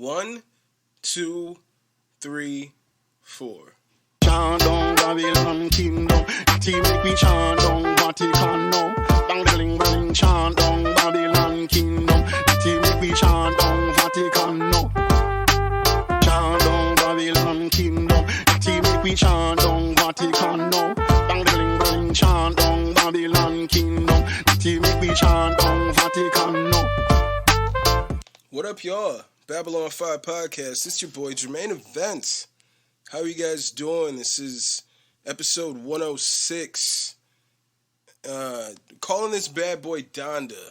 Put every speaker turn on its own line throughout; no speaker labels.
1, 2, 3, 4.
Chant down Babylon kingdom, team make me chant down Vatican now. Bang bling bling, chant down Babylon kingdom, team make me chant down Vatican now. Chant down Babylon kingdom, team make me chant down Vatican now. Bang bling bling, chant down Babylon kingdom, team make me chant down Vatican now.
What up, y'all? Babylon 5 Podcast. It's your boy Jermaine Babbles. How are you guys doing? This is episode 106. Calling this bad boy Donda.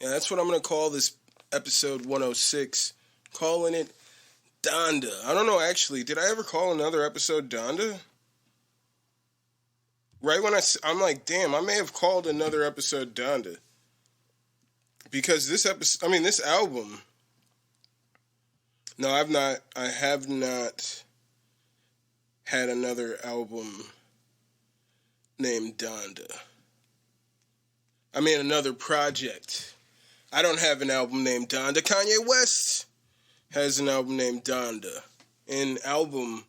Yeah, that's what I'm going to call this episode 106. Calling it Donda. I don't know, actually. Did I ever call another episode Donda? Right when I'm like, damn, I may have called another episode Donda. Because this album... No, I have not had another album named Donda. I mean, another project. I don't have an album named Donda. Kanye West has an album named Donda. An album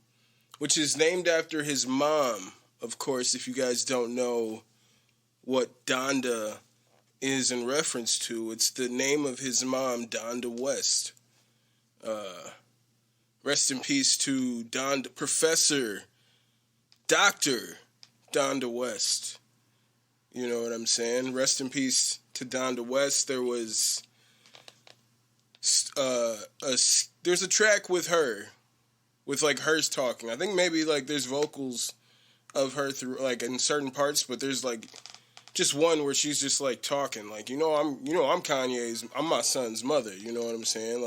which is named after his mom. Of course, if you guys don't know what Donda is in reference to, it's the name of his mom, Donda West. Rest in peace to Donda, Professor, Dr. Donda West. You know what I'm saying? Rest in peace to Donda West. There was there's a track with her, with like hers talking. I think maybe like there's vocals of her through like in certain parts, but there's like just one where she's just like talking, like I'm Kanye's, I'm my son's mother. You know what I'm saying?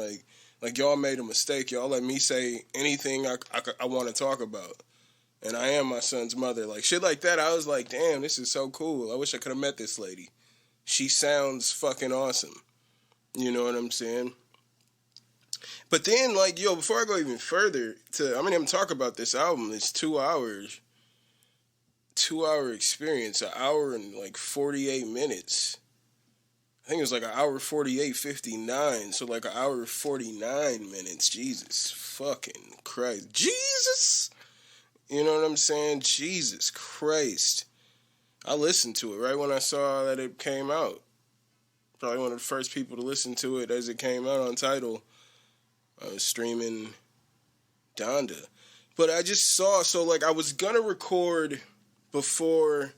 Like, y'all made a mistake. Y'all let me say anything I want to talk about. And I am my son's mother. Like, shit like that, I was like, damn, this is so cool. I wish I could have met this lady. She sounds fucking awesome. You know what I'm saying? But then, like, before I go even further, I'm going to even talk about this album. It's 2 hours. 2-hour experience. 1 hour and, like, 48 minutes. I think it was like 1 hour 48:59, so like 1 hour 49 minutes. Jesus fucking Christ. Jesus! You know what I'm saying? Jesus Christ. I listened to it right when I saw that it came out. Probably one of the first people to listen to it as it came out on Tidal. I was streaming Donda. But I just saw, so like I was gonna record before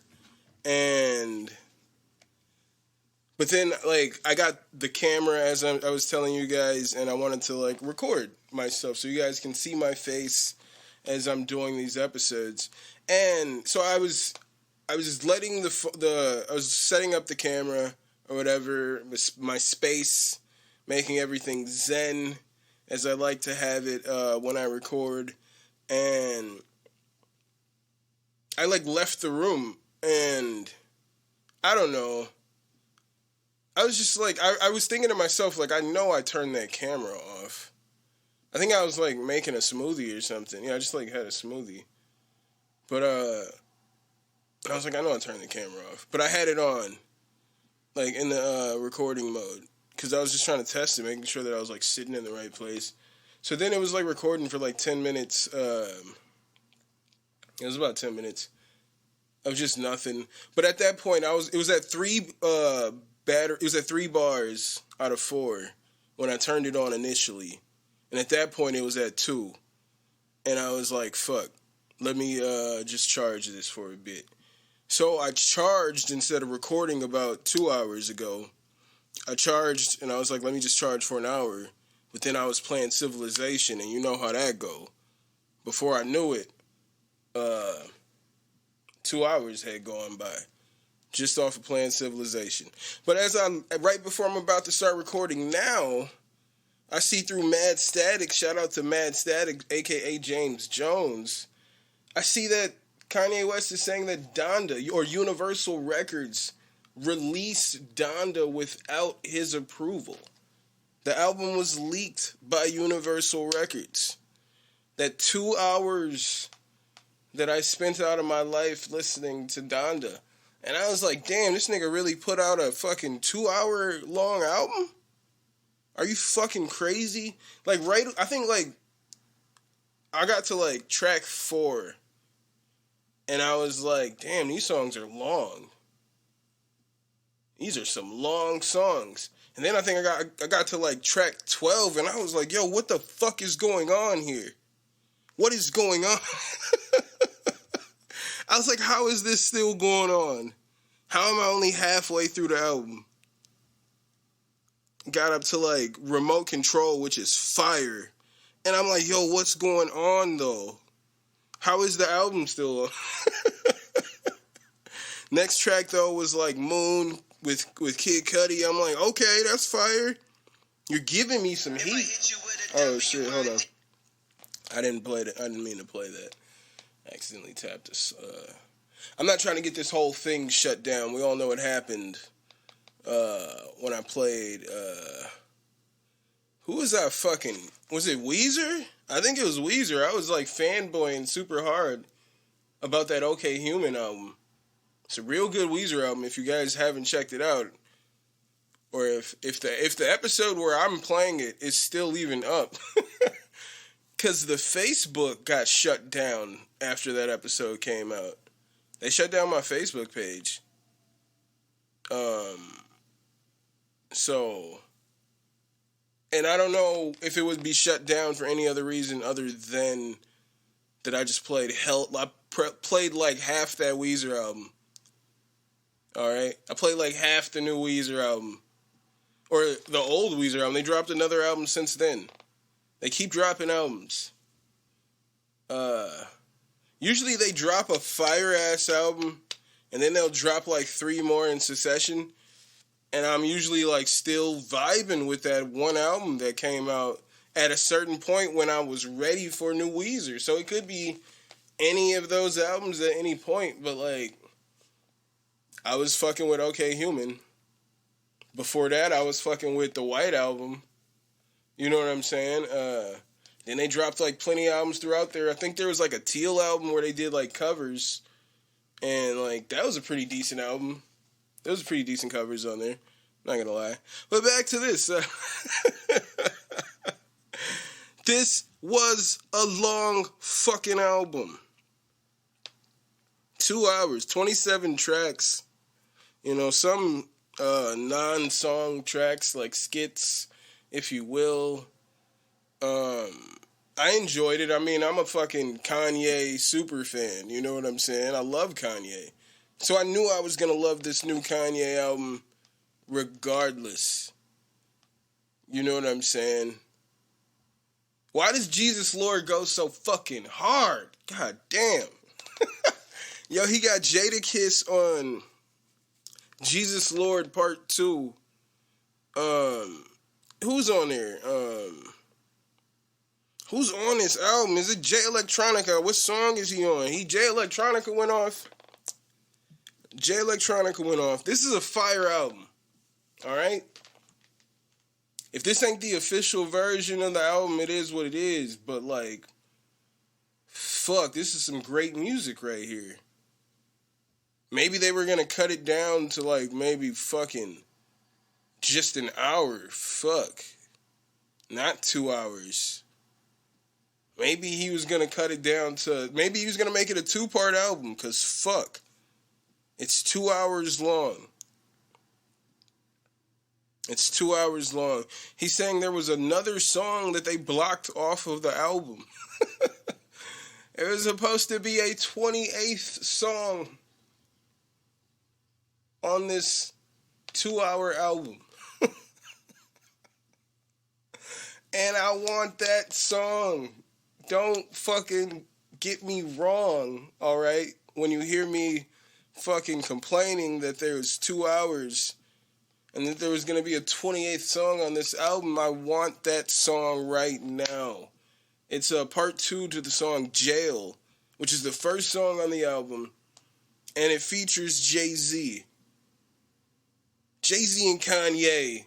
But then, like, I got the camera, as I was telling you guys, and I wanted to, like, record myself so you guys can see my face as I'm doing these episodes. And so I was letting I was setting up the camera or whatever, my space, making everything zen, as I like to have it when I record. And I, like, left the room, and I don't know. I was just like, I was thinking to myself, like, I know I turned that camera off. I think I was, like, making a smoothie or something. Yeah, I just, like, had a smoothie. But, I was like, I know I turned the camera off. But I had it on, like, in the recording mode. Because I was just trying to test it, making sure that I was, like, sitting in the right place. So then it was, like, recording for, like, 10 minutes. It was about 10 minutes of just nothing. But at that point, it was at 3 bars out of 4 when I turned it on initially. And at that point, it was at 2. And I was like, fuck, let me just charge this for a bit. So I charged instead of recording about 2 hours ago. I charged, and I was like, let me just charge for an hour. But then I was playing Civilization, and you know how that go. Before I knew it, 2 hours had gone by. Just off of playing Civilization. But right before I'm about to start recording now, I see through Mad Static, shout out to Mad Static, a.k.a. James Jones, I see that Kanye West is saying that Donda, or Universal Records, released Donda without his approval. The album was leaked by Universal Records. That 2 hours that I spent out of my life listening to Donda. And I was like, damn, this nigga really put out a fucking 2 hour long album? Are you fucking crazy? Like, right, I think, like, I got to, like, track 4, and I was like, damn, these songs are long. These are some long songs. And then I think I got to, like, track 12, and I was like, yo, what the fuck is going on here? What is going on? I was like, how is this still going on? How am I only halfway through the album? Got up to, like, Remote Control, which is fire. And I'm like, yo, what's going on, though? How is the album still on? Next track, though, was, like, Moon with Kid Cudi. I'm like, okay, that's fire. You're giving me some heat. Oh, shit, hold on. I didn't mean to play that. I accidentally tapped this. I'm not trying to get this whole thing shut down. We all know what happened when I played. Who was that fucking? Was it Weezer? I think it was Weezer. I was like fanboying super hard about that OK Human album. It's a real good Weezer album. If you guys haven't checked it out, or if the episode where I'm playing it is still even up, because the Facebook got shut down after that episode came out. They shut down my Facebook page. So, and I don't know if it would be shut down for any other reason other than that I just played played like half that Weezer album. Alright? I played like half the new Weezer album. Or the old Weezer album. They dropped another album since then. They keep dropping albums. Usually they drop a fire-ass album, and then they'll drop like 3 more in succession. And I'm usually like still vibing with that one album that came out at a certain point when I was ready for new Weezer. So it could be any of those albums at any point, but like, I was fucking with OK Human. Before that, I was fucking with the White Album. You know what I'm saying? Then they dropped like plenty of albums throughout there. I think there was like a Teal album where they did like covers. And like, that was a pretty decent album. There was pretty decent covers on there. Not gonna lie. But back to this. This was a long fucking album. 2 hours, 27 tracks. You know, some non-song tracks, like skits, if you will. I enjoyed it. I mean, I'm a fucking Kanye super fan. You know what I'm saying? I love Kanye. So I knew I was going to love this new Kanye album regardless. You know what I'm saying? Why does Jesus Lord go so fucking hard? God damn. Yo, he got Jadakiss on Jesus Lord Part 2. Who's on there? Who's on this album? Is it Jay Electronica? What song is he on? Jay Electronica went off. Jay Electronica went off. This is a fire album. Alright? If this ain't the official version of the album, it is what it is. But like, fuck, this is some great music right here. Maybe they were gonna cut it down to like maybe fucking just an hour. Fuck. Not 2 hours. Maybe he was gonna cut it down to, maybe he was gonna make it a 2-part album, cause fuck. It's 2 hours long. It's 2 hours long. He's saying there was another song that they blocked off of the album. It was supposed to be a 28th song on this 2-hour album. And I want that song. Don't fucking get me wrong, alright? When you hear me fucking complaining that there's 2 hours and that there was going to be a 28th song on this album, I want that song right now. It's a part 2 to the song Jail, which is the first song on the album, and it features Jay-Z. Jay-Z and Kanye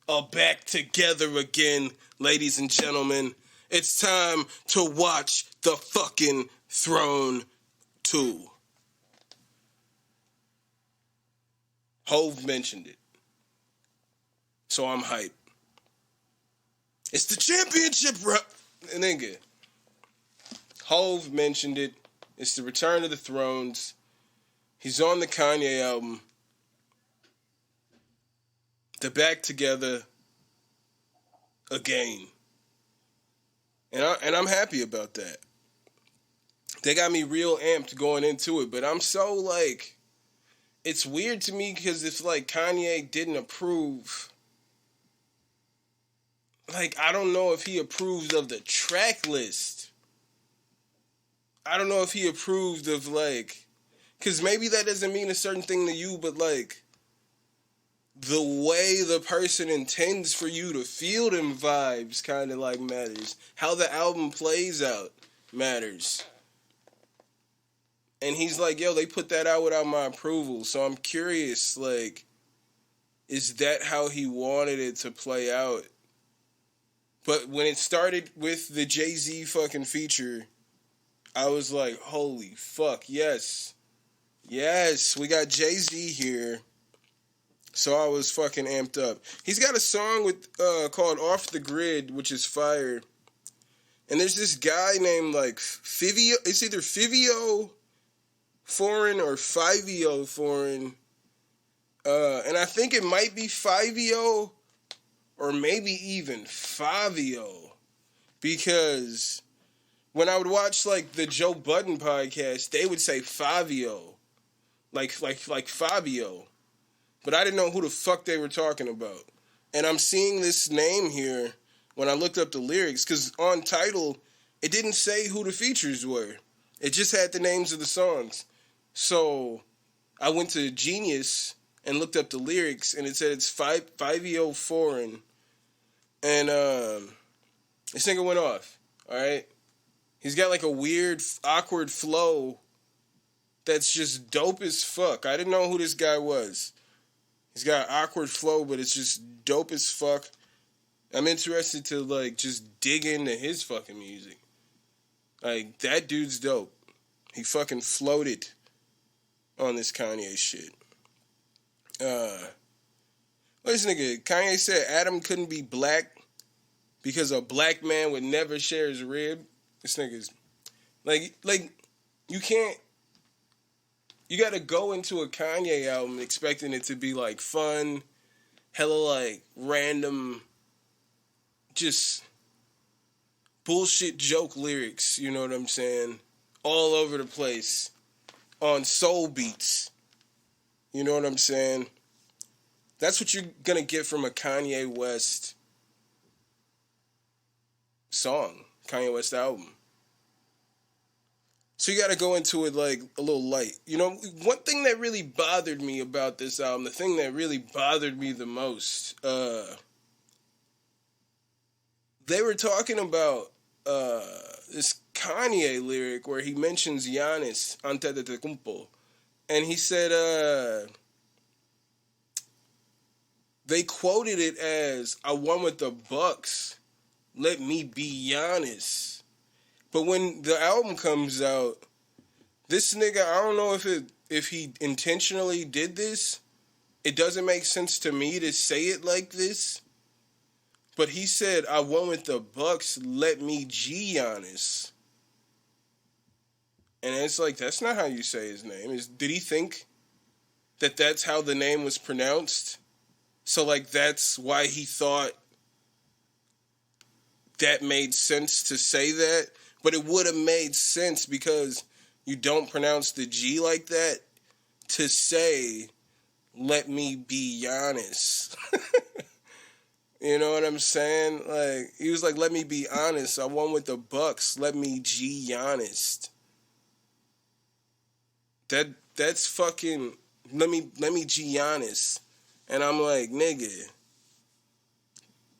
are back together again, ladies and gentlemen. It's time to watch the fucking Throne 2. Hove mentioned it. So I'm hyped. It's the championship, bro. Nigga. Hove mentioned it. It's the Return of the Thrones. He's on the Kanye album. They're back together again. And I'm happy about that. They got me real amped going into it, but I'm so, like, it's weird to me because if, like, Kanye didn't approve, like, I don't know if he approved of the track list. I don't know if he approved of, like, because maybe that doesn't mean a certain thing to you, but, like, the way the person intends for you to feel them vibes kind of, like, matters. How the album plays out matters. And he's like, yo, they put that out without my approval. So I'm curious, like, is that how he wanted it to play out? But when it started with the Jay-Z fucking feature, I was like, holy fuck, yes. Yes, we got Jay-Z here. So I was fucking amped up. He's got a song with called Off the Grid, which is fire. And there's this guy named, like, Fivio. It's either Fivio Foreign or Fivio Foreign. And I think it might be Fivio or maybe even Favio. Because when I would watch, like, the Joe Budden podcast, they would say Favio. Like Fabio. But I didn't know who the fuck they were talking about. And I'm seeing this name here when I looked up the lyrics, because on Tidal, it didn't say who the features were. It just had the names of the songs. So I went to Genius and looked up the lyrics, and it said it's Fivio Foreign. And this nigga went off, all right? He's got like a weird, awkward flow that's just dope as fuck. I didn't know who this guy was. He's got an awkward flow, but it's just dope as fuck. I'm interested to, like, just dig into his fucking music. Like, that dude's dope. He fucking floated on this Kanye shit. This nigga, Kanye said Adam couldn't be black because a black man would never share his rib. This nigga's, like, you can't, you gotta go into a Kanye album expecting it to be, like, fun, hella, like, random, just bullshit joke lyrics, you know what I'm saying? All over the place. On soul beats. You know what I'm saying? That's what you're gonna get from a Kanye West song. Kanye West album. So you gotta go into it, like, a little light. You know, one thing that really bothered me about this album, the thing that really bothered me the most, they were talking about this Kanye lyric where he mentions Giannis Antetokounmpo, and he said they quoted it as, "I won with the Bucks, let me be Giannis." But when the album comes out, this nigga, I don't know if he intentionally did this. It doesn't make sense to me to say it like this. But he said, "I won with the Bucks, let me Giannis." And it's like, that's not how you say his name. Did he think that that's how the name was pronounced? So, like, that's why he thought that made sense to say that? But it would have made sense because you don't pronounce the G like that to say, let me be Giannis. You know what I'm saying? Like, he was like, let me be honest. I won with the Bucks. Let me G Giannis. That's fucking, let me G Giannis. And I'm like, nigga,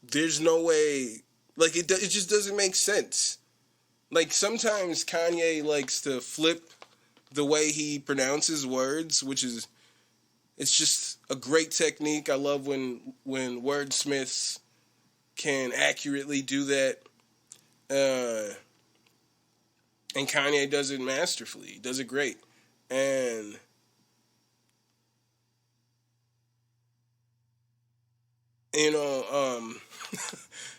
there's no way, like, it just doesn't make sense. Like, sometimes Kanye likes to flip the way he pronounces words, which is, it's just a great technique. I love when wordsmiths can accurately do that. And Kanye does it masterfully. He does it great. And you know,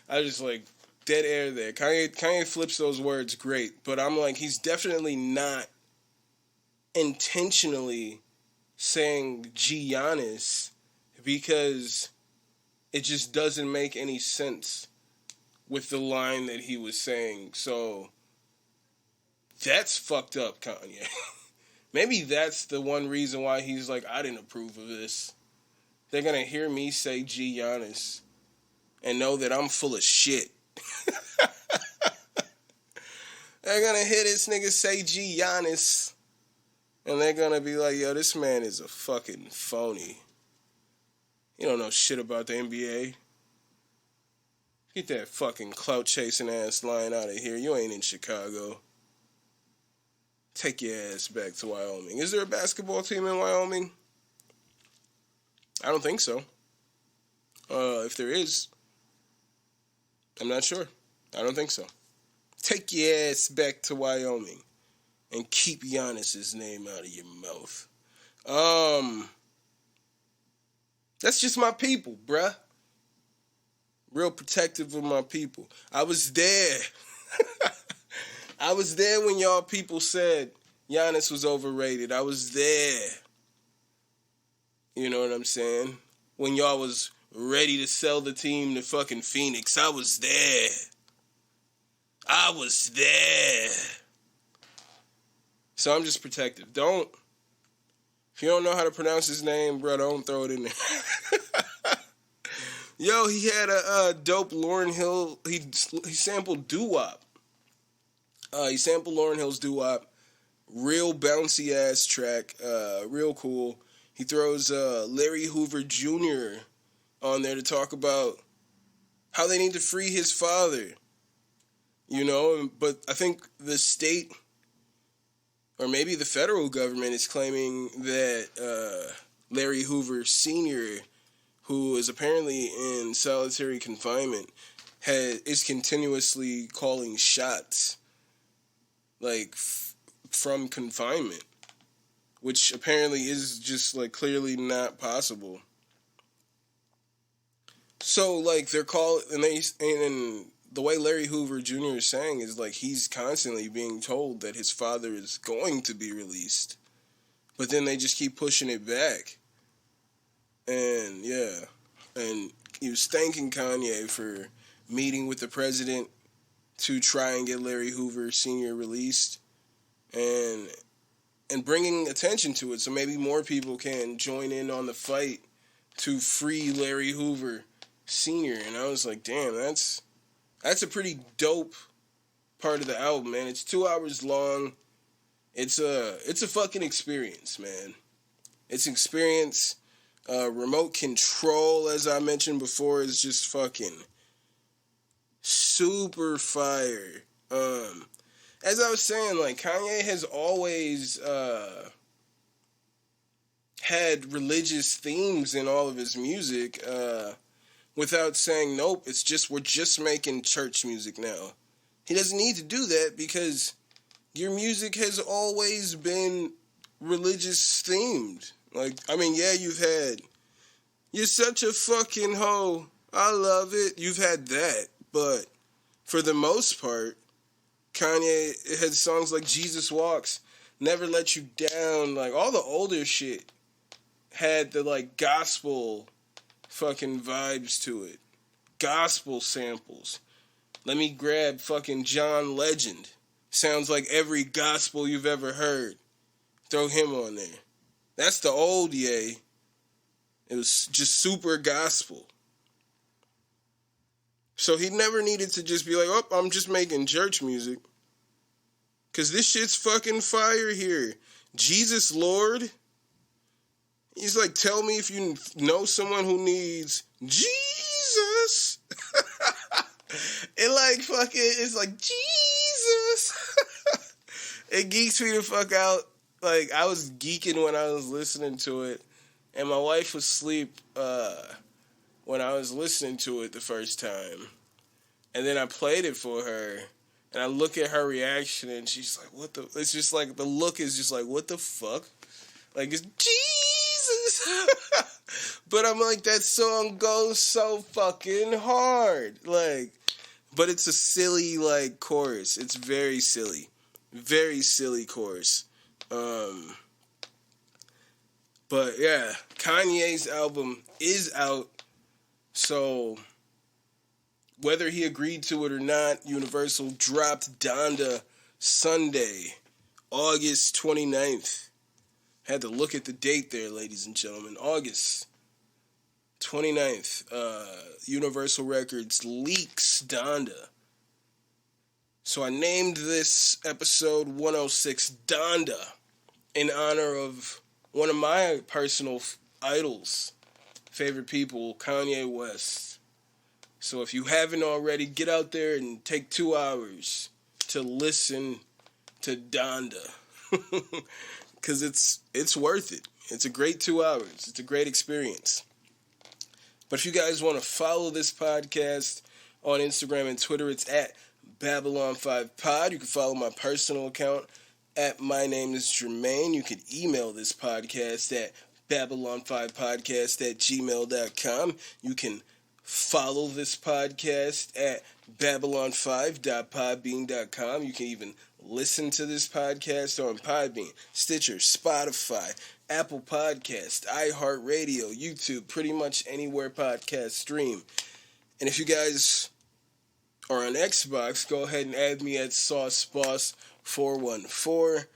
I just like dead air there. Kanye flips those words great, but I'm like, he's definitely not intentionally saying Giannis because it just doesn't make any sense with the line that he was saying. So that's fucked up, Kanye. Maybe that's the one reason why he's like, I didn't approve of this. They're going to hear me say Giannis and know that I'm full of shit. They're going to hear this nigga say Giannis and they're going to be like, yo, this man is a fucking phony. You don't know shit about the NBA. Get that fucking clout chasing ass line out of here. You ain't in Chicago. Take your ass back to Wyoming. Is there a basketball team in Wyoming? I don't think so. If there is, I'm not sure. I don't think so. Take your ass back to Wyoming and keep Giannis's name out of your mouth. That's just my people, bruh. Real protective of my people. I was there. I was there when y'all people said Giannis was overrated. I was there. You know what I'm saying? When y'all was ready to sell the team to fucking Phoenix, I was there. I was there. So I'm just protective. If you don't know how to pronounce his name, bro, don't throw it in there. Yo, he had a dope Lauryn Hill. He sampled doo-wop. He sampled Lauryn Hill's doo-wop. Real bouncy ass track. Real cool. He throws Larry Hoover Jr. on there to talk about how they need to free his father. You know, but I think the state or maybe the federal government is claiming that Larry Hoover Sr., who is apparently in solitary confinement, is continuously calling shots, like, from confinement, which apparently is just, like, clearly not possible. So, like, they're calling, and the way Larry Hoover Jr. is saying is, like, he's constantly being told that his father is going to be released, but then they just keep pushing it back. And, yeah, and he was thanking Kanye for meeting with the president to try and get Larry Hoover Sr. released and bringing attention to it so maybe more people can join in on the fight to free Larry Hoover Sr. And I was like, damn, that's a pretty dope part of the album, man. It's 2 hours long. It's a fucking experience, man. It's an experience. Remote control, as I mentioned before, is just fucking super fire. As I was saying, like, Kanye has always had religious themes in all of his music, without saying, nope, we're just making church music now. He doesn't need to do that because your music has always been religious themed. Like, I mean, yeah, you're such a fucking hoe, I love it. You've had that, but for the most part, Kanye had songs like Jesus Walks, Never Let You Down, like, all the older shit had the, like, gospel fucking vibes to it. Gospel samples. Let me grab fucking John Legend. Sounds like every gospel you've ever heard. Throw him on there. That's the old Ye. It was just super gospel. So he never needed to just be like, oh, I'm just making church music. Because this shit's fucking fire here. Jesus Lord. He's like, tell me if you know someone who needs Jesus. It like fucking, it's like, Jesus. It geeks me the fuck out. Like, I was geeking when I was listening to it. And my wife was asleep when I was listening to it the first time. And then I played it for her. And I look at her reaction and she's like, what the, it's just like, the look is just like, what the fuck? Like, it's Jesus. But I'm like, that song goes so fucking hard. Like, but it's a silly, like, chorus. It's very silly. Very silly chorus. But yeah, Kanye's album is out. So whether he agreed to it or not, Universal dropped Donda Sunday, August 29th. Had to look at the date there, ladies and gentlemen. August 29th. Universal Records leaks Donda. So I named this episode 106 Donda in honor of one of my personal idols, favorite people, Kanye West. So if you haven't already, get out there and take 2 hours to listen to Donda. Because it's worth it. It's a great 2 hours. It's a great experience. But if you guys want to follow this podcast on Instagram and Twitter, it's at Babylon5Pod. You can follow my personal account at My Name is Jermaine. You can email this podcast at Babylon5podcast@gmail.com. You can follow this podcast at Babylon5.podbean.com. You can even listen to this podcast on Podbean, Stitcher, Spotify, Apple Podcast, iHeartRadio, YouTube, pretty much anywhere podcasts stream. And if you guys are on Xbox, go ahead and add me at SauceBoss414.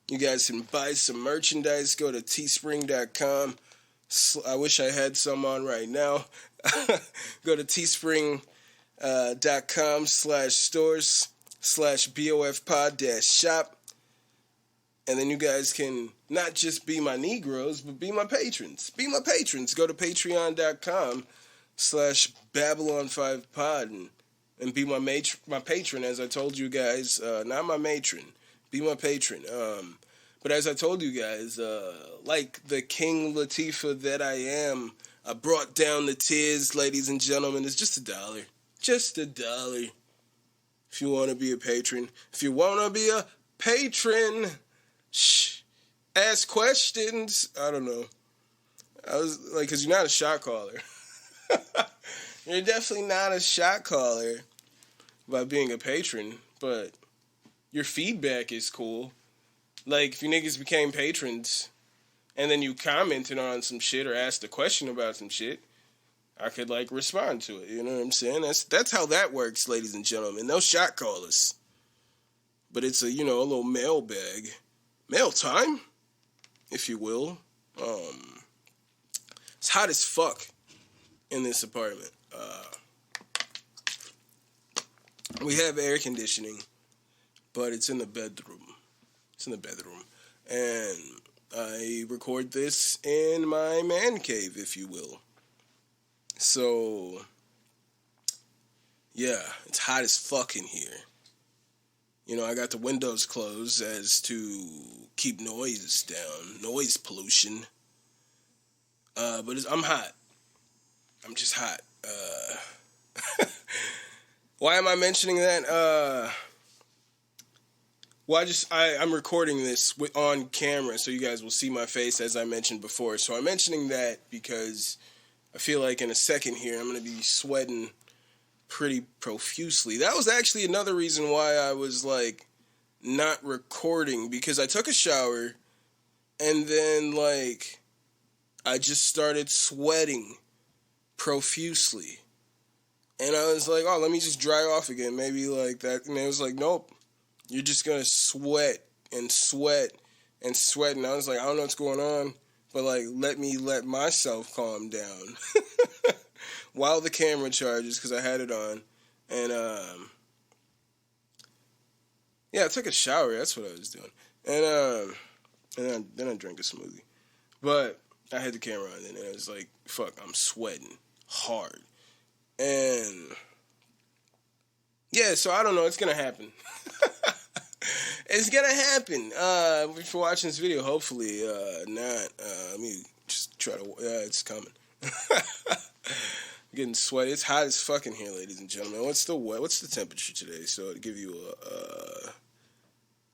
You guys can buy some merchandise. Go to teespring.com. I wish I had some on right now. Go to teespring.com/stores/BOFpod-shop. And then you guys can not just be my Negroes, but be my patrons. Be my patrons. Go to patreon.com/Babylon5Pod and be my patron, as I told you guys. Not my matron. Be my patron. But as I told you guys, like the King Latifah that I am, I brought down the tiers, ladies and gentlemen. It's just $1. Just $1. If you want to be a patron. If you want to be a patron, ask questions. I don't know. I was like, because you're not a shot caller. You're definitely not a shot caller by being a patron, but your feedback is cool. Like, if you niggas became patrons and then you commented on some shit or asked a question about some shit, I could, like, respond to it. You know what I'm saying? That's how that works, ladies and gentlemen. No shot callers. But it's a little mailbag. Mail time, if you will. It's hot as fuck in this apartment. We have air conditioning, but it's in the bedroom. And I record this in my man cave, if you will. So, yeah, it's hot as fuck in here. I got the windows closed as to keep noise down, noise pollution. But I'm hot. I'm just hot. Why am I mentioning that? Well, I'm recording this on camera, so you guys will see my face, as I mentioned before. So I'm mentioning that because I feel like in a second here, I'm going to be sweating pretty profusely. That was actually another reason why I was, like, not recording, because I took a shower, and then, like, I just started sweating profusely. And I was like, oh, let me just dry off again, maybe like that. And it was like, nope. You're just going to sweat and sweat and sweat. And I was like, I don't know what's going on, but, like, let myself calm down while the camera charges, because I had it on. And, yeah, I took a shower. That's what I was doing. And then I drank a smoothie. But I had the camera on, and it was like, fuck, I'm sweating hard. And, yeah, so I don't know. It's going to happen. It's gonna happen. If you're watching this video, hopefully not. Let me just try to. It's coming. Getting sweaty. It's hot as fuck in here, ladies and gentlemen. What's the temperature today? So to give you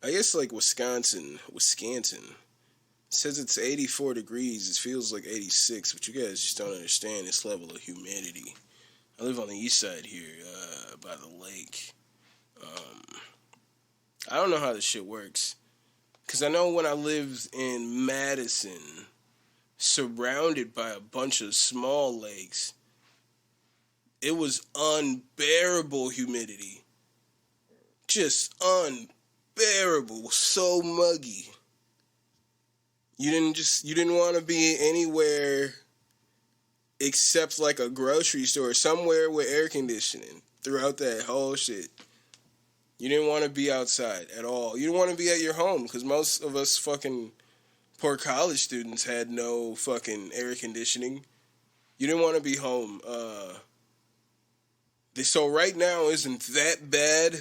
I guess like Wisconsin. It says it's 84 degrees. It feels like 86, but you guys just don't understand this level of humidity. I live on the east side here, by the lake. I don't know how this shit works. Because I know when I lived in Madison, surrounded by a bunch of small lakes, it was unbearable humidity. Just unbearable. So muggy. You didn't want to be anywhere except like a grocery store, somewhere with air conditioning throughout that whole shit. You didn't want to be outside at all. You didn't want to be at your home, because most of us fucking poor college students had no fucking air conditioning. You didn't want to be home. So right now isn't that bad.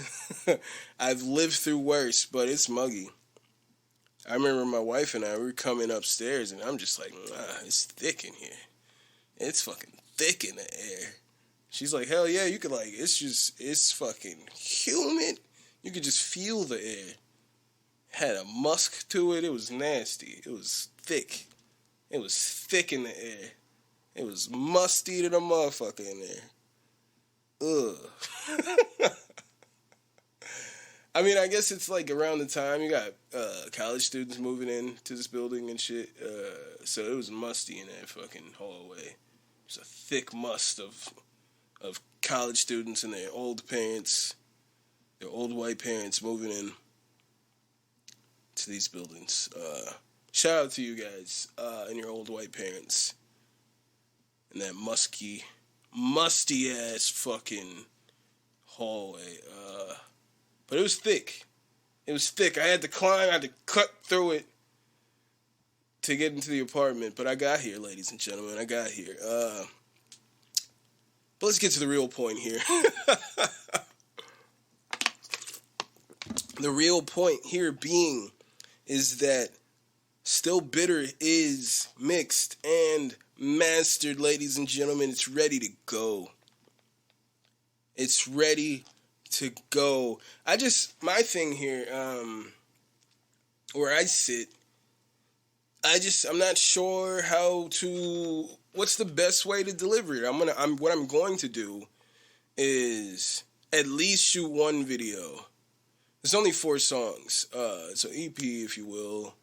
I've lived through worse, but it's muggy. I remember my wife and I were coming upstairs, and I'm just like, it's thick in here. It's fucking thick in the air. She's like, hell yeah, you could like, it's fucking humid. You could just feel the air. Had a musk to it. It was nasty. It was thick. It was thick in the air. It was musty to the motherfucker in there. Ugh. I mean, I guess it's like around the time you got college students moving into this building and shit. So it was musty in that fucking hallway. It's a thick must of college students and their old parents, their old white parents moving in to these buildings. Shout out to you guys and your old white parents in that musty ass fucking hallway. But it was thick. It was thick. I had to climb. I had to cut through it to get into the apartment. But I got here, ladies and gentlemen. I got here. But let's get to the real point here. The real point here being is that Still Bitter is mixed and mastered, ladies and gentlemen. It's ready to go. It's ready to go. My thing here, where I sit, I'm not sure what's the best way to deliver it. What I'm going to do is at least shoot one video. There's only 4 songs. It's an EP, if you will.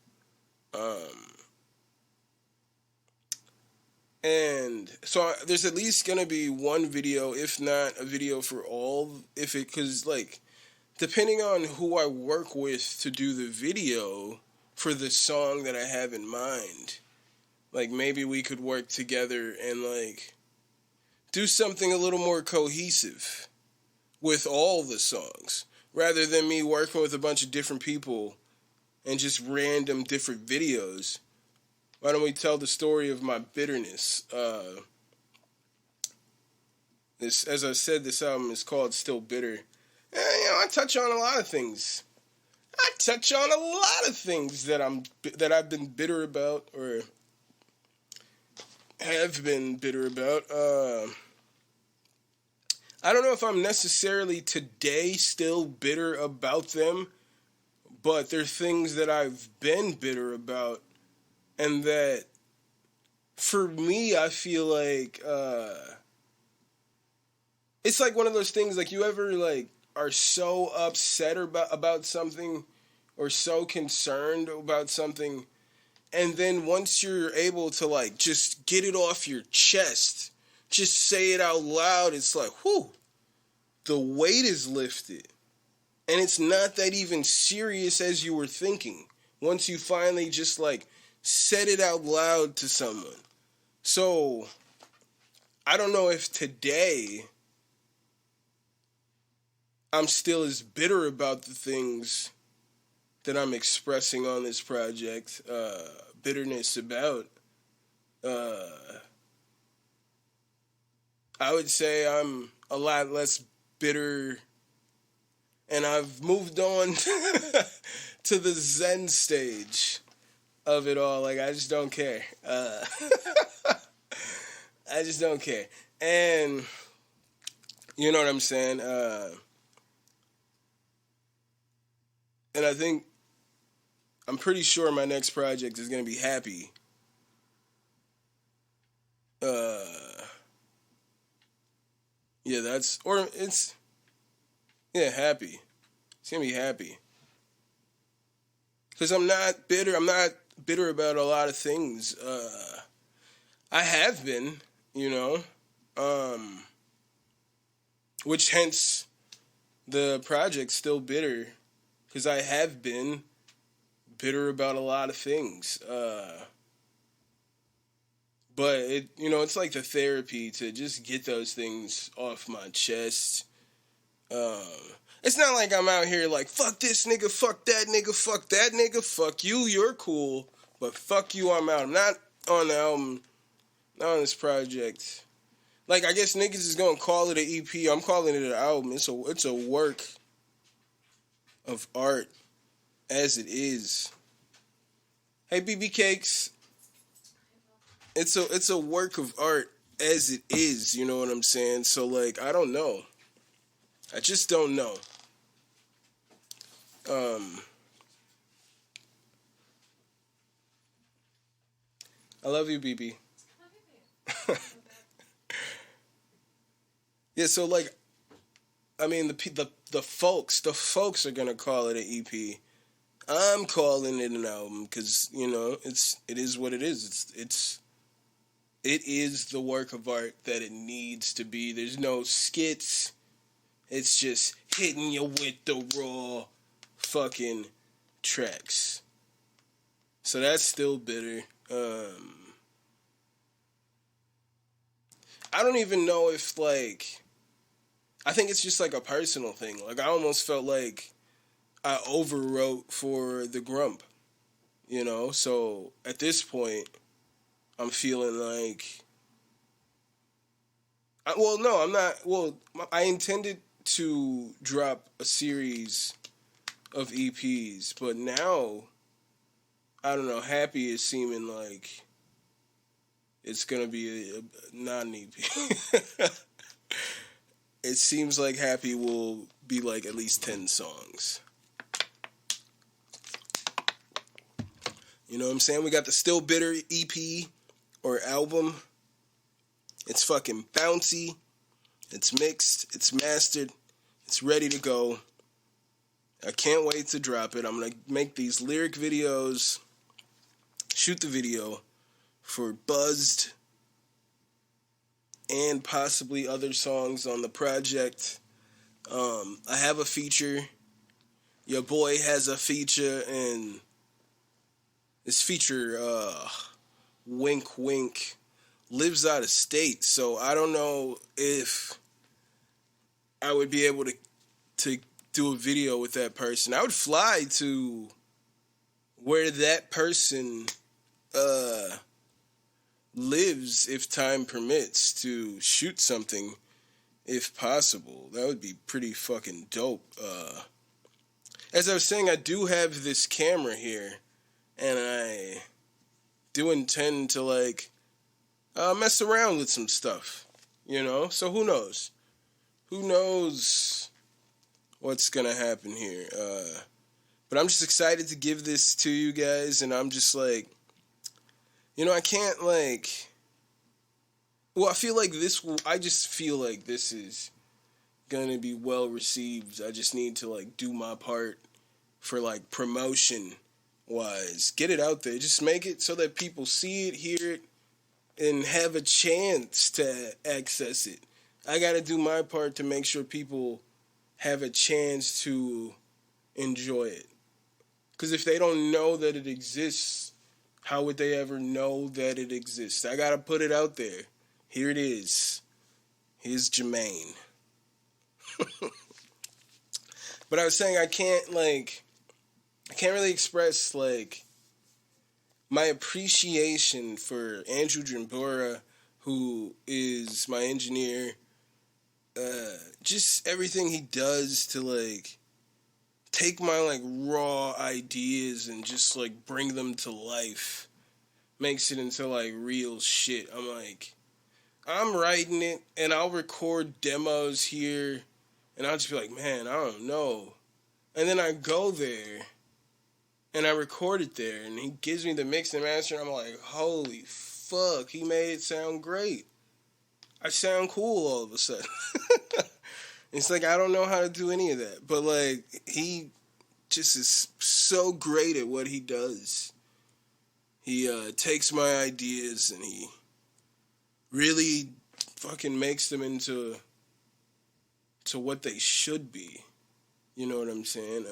And so there's at least going to be one video, if not a video for all, because, like, depending on who I work with to do the video for the song that I have in mind, like, maybe we could work together and, like, do something a little more cohesive with all the songs, rather than me working with a bunch of different people and just random different videos. Why don't we tell the story of my bitterness? As I said, this album is called Still Bitter. And, I touch on a lot of things. That I've been bitter about, or have been bitter about. I don't know if I'm necessarily today still bitter about them, but they're things that I've been bitter about. And that, for me, I feel like, it's like one of those things, like, you ever, like, are so upset about something, or so concerned about something, and then once you're able to, like, just get it off your chest, just say it out loud, it's like, whew, the weight is lifted. And it's not that even serious as you were thinking, once you finally just, like, said it out loud to someone. So, I don't know if today I'm still as bitter about the things that I'm expressing on this project, bitterness about. I would say I'm a lot less bitter, and I've moved on to the Zen stage of it all. Like, I just don't care. I just don't care. And you know what I'm saying? And I think I'm pretty sure my next project is gonna be happy. Yeah, happy. It's gonna be happy. Because I'm not bitter. I'm not bitter about a lot of things. I have been, which hence the project's still bitter. Because I have been bitter about a lot of things. But it's like the therapy to just get those things off my chest. It's not like I'm out here like, fuck this nigga, fuck that nigga, fuck that nigga, fuck you, you're cool, but fuck you, I'm out. I'm not on the album, not on this project. Like, I guess niggas is gonna call it an EP. I'm calling it an album. It's a work of art as it is. Hey, BB Cakes. It's a work of art as it is, you know what I'm saying? So, like, I don't know. I just don't know. I love you, BB. Yeah, so, like, I mean, the folks are gonna call it an EP. I'm calling it an album because it is what it is. It is the work of art that it needs to be. There's no skits. It's just hitting you with the raw fucking tracks. So that's still bitter. I don't even know if, like, I think it's just like a personal thing. Like, I almost felt like I overwrote for the Grump, So at this point, I'm feeling like, I'm not. Well, I intended to drop a series of EPs, but now, I don't know, Happy is seeming like it's gonna be a non-EP. It seems like Happy will be like at least 10 songs. You know what I'm saying? We got the Still Bitter EP or album. It's fucking bouncy. It's mixed. It's mastered. It's ready to go. I can't wait to drop it. I'm going to make these lyric videos, shoot the video for Buzzed and possibly other songs on the project. I have a feature. Your boy has a feature, and this feature, wink wink, lives out of state. So I don't know if I would be able to do a video with that person. I would fly to where that person lives if time permits to shoot something if possible. That would be pretty fucking dope. As I was saying, I do have this camera here, and I do intend to, like, mess around with some stuff, So who knows? Who knows what's gonna happen here? But I'm just excited to give this to you guys, and I'm just like, I can't, like, I just feel like this is gonna be well received. I just need to, like, do my part for, like, promotion wise. Get it out there. Just make it so that people see it, hear it, and have a chance to access it. I gotta do my part to make sure people have a chance to enjoy it. Because if they don't know that it exists, how would they ever know that it exists? I gotta put it out there. Here it is. Here's Jermaine. But I was saying I can't really express, like, my appreciation for Andrew Jambura, who is my engineer. Just everything he does to, like, take my, like, raw ideas and just, like, bring them to life. Makes it into, like, real shit. I'm writing it, and I'll record demos here, and I'll just be like, man, I don't know. And then I go there, and I record it there, and he gives me the mix and master, and I'm like, holy fuck, he made it sound great. I sound cool all of a sudden. It's like, I don't know how to do any of that, but like, he just is so great at what he does. He takes my ideas and he really fucking makes them into what they should be. You know what I'm saying?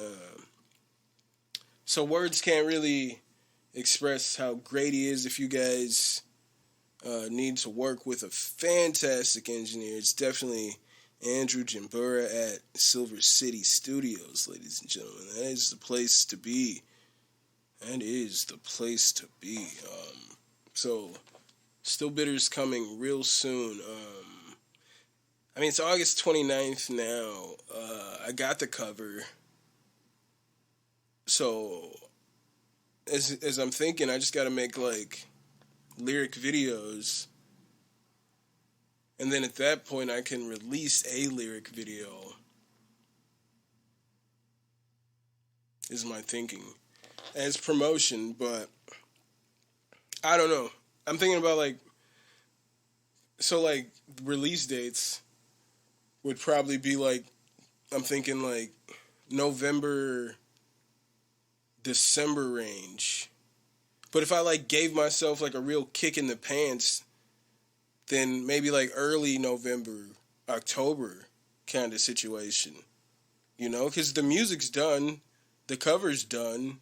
So words can't really express how great he is. If you guys need to work with a fantastic engineer, it's definitely Andrew Jimbura at Silver City Studios, ladies and gentlemen. That is the place to be. That is the place to be. So, Still Bitter's coming real soon. I mean, it's August 29th now. I got the cover. So, as I'm thinking, I just got to make, like, lyric videos. And then at that point, I can release a lyric video. Is my thinking. As promotion, but I don't know. I'm thinking about, like, so, like, release dates would probably be, like, I'm thinking, like, November, December range. But if I, like, gave myself, like, a real kick in the pants, then maybe, like, early November, October kind of situation. You know? Because the music's done. The cover's done.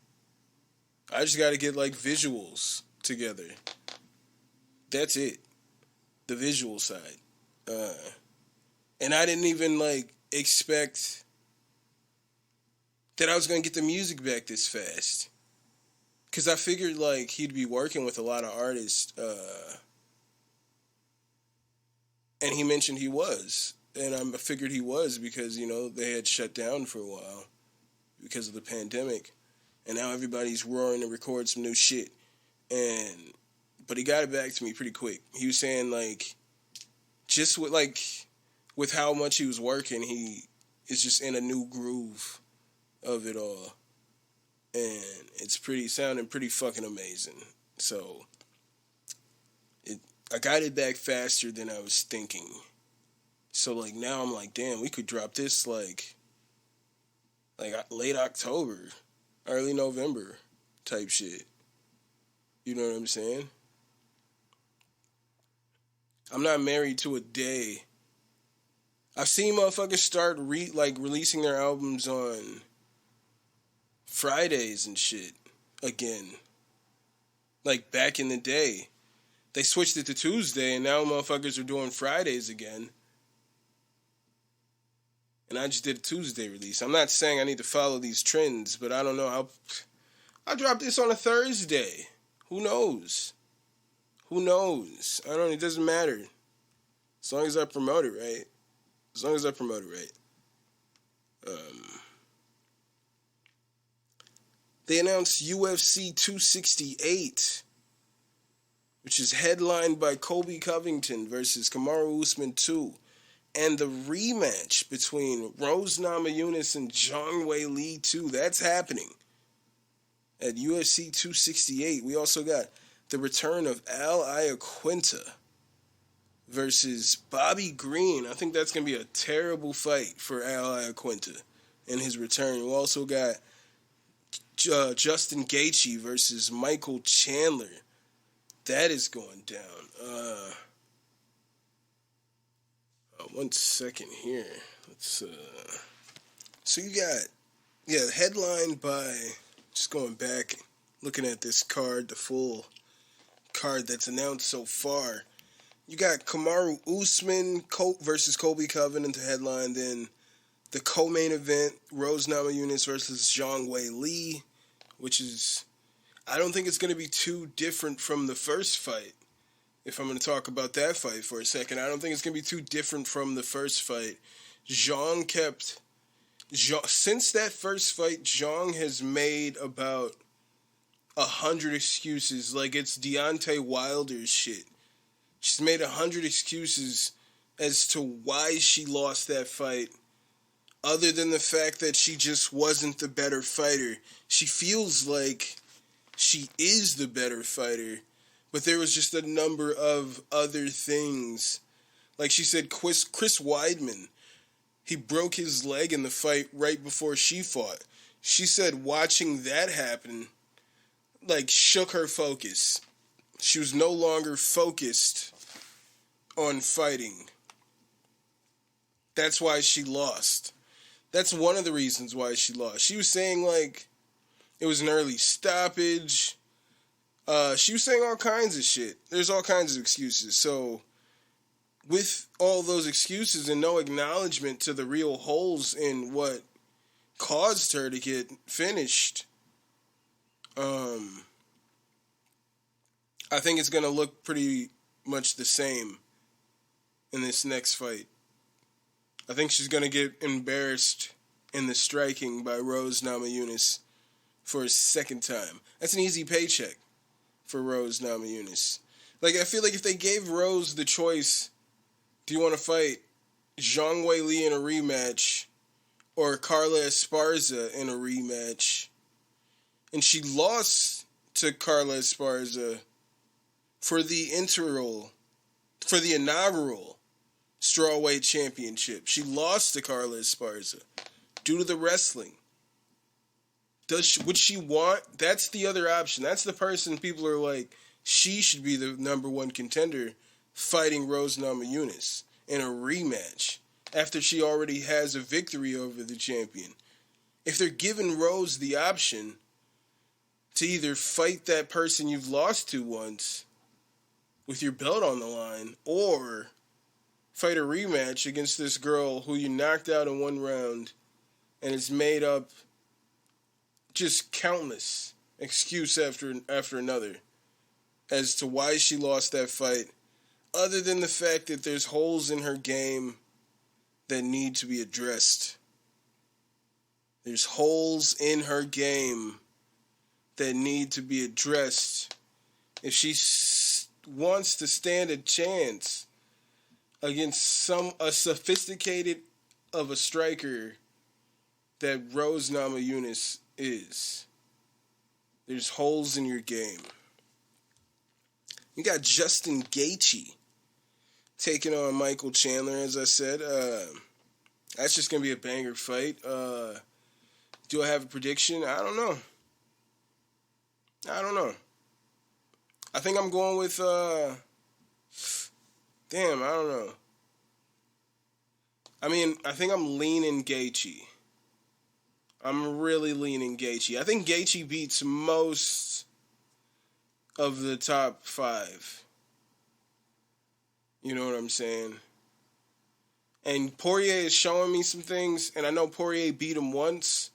I just got to get, like, visuals together. That's it. The visual side. And I didn't even, like, expect that I was going to get the music back this fast. Because I figured, like, he'd be working with a lot of artists. And he mentioned he was. And I figured he was because, you know, they had shut down for a while because of the pandemic. And now everybody's roaring to record some new shit. But he got it back to me pretty quick. He was saying, like, just with how much he was working, he is just in a new groove of it all. And it's sounding pretty fucking amazing. So, I got it back faster than I was thinking. So, like, now I'm like, damn, we could drop this, like late October, early November type shit. You know what I'm saying? I'm not married to a day. I've seen motherfuckers start releasing their albums on Fridays and shit again. Like back in the day. They switched it to Tuesday and now motherfuckers are doing Fridays again. And I just did a Tuesday release. I'm not saying I need to follow these trends, but I don't know. I'll drop this on a Thursday. Who knows? It doesn't matter. As long as I promote it right. They announced UFC 268, which is headlined by Colby Covington versus Kamaru Usman 2, and the rematch between Rose Namajunas and Zhang Weili 2. That's happening at UFC 268. We also got the return of Al Iaquinta versus Bobby Green. I think that's going to be a terrible fight for Al Iaquinta in his return. We also got Justin Gaethje versus Michael Chandler. That is going down. One second here. Let's. So you got, headlined by, just going back, looking at this card, the full card that's announced so far. You got Kamaru Usman versus Colby Covington to headline. Then the co-main event, Rose Namajunas versus Zhang Weili, which is, I don't think it's going to be too different from the first fight. If I'm going to talk about that fight for a second, I don't think it's going to be too different from the first fight. Since that first fight, Zhang has made about 100 excuses, like it's Deontay Wilder's shit. She's made 100 excuses as to why she lost that fight other than the fact that she just wasn't the better fighter. She feels like she is the better fighter, but there was just a number of other things. Like she said, Chris Weidman, he broke his leg in the fight right before she fought. She said watching that happen, like, shook her focus. She was no longer focused on fighting. That's why she lost. That's one of the reasons why she lost. She was saying, like, it was an early stoppage. She was saying all kinds of shit. There's all kinds of excuses. So, with all those excuses and no acknowledgement to the real holes in what caused her to get finished, I think it's going to look pretty much the same in this next fight. I think she's going to get embarrassed in the striking by Rose Namajunas for a second time. That's an easy paycheck for Rose Namajunas. Like, I feel like if they gave Rose the choice, do you want to fight Zhang Weili in a rematch or Carla Esparza in a rematch, and she lost to Carla Esparza for the inaugural strawweight championship. She lost to Carla Esparza due to the wrestling. Would she want? That's the other option. That's the person people are like, she should be the number one contender fighting Rose Namajunas in a rematch after she already has a victory over the champion. If they're giving Rose the option to either fight that person you've lost to once with your belt on the line, or fight a rematch against this girl who you knocked out in one round, and it's made up just countless excuse after another as to why she lost that fight, other than the fact that there's holes in her game that need to be addressed. There's holes in her game that need to be addressed if she wants to stand a chance against a sophisticated of a striker that Rose Namajunas is. There's holes in your game. You got Justin Gaethje taking on Michael Chandler, as I said. That's just going to be a banger fight. Do I have a prediction? I don't know. I think I'm going with... I don't know. I mean, I think I'm leaning Gaethje. I'm really leaning Gaethje. I think Gaethje beats most of the top 5. You know what I'm saying? And Poirier is showing me some things, and I know Poirier beat him once,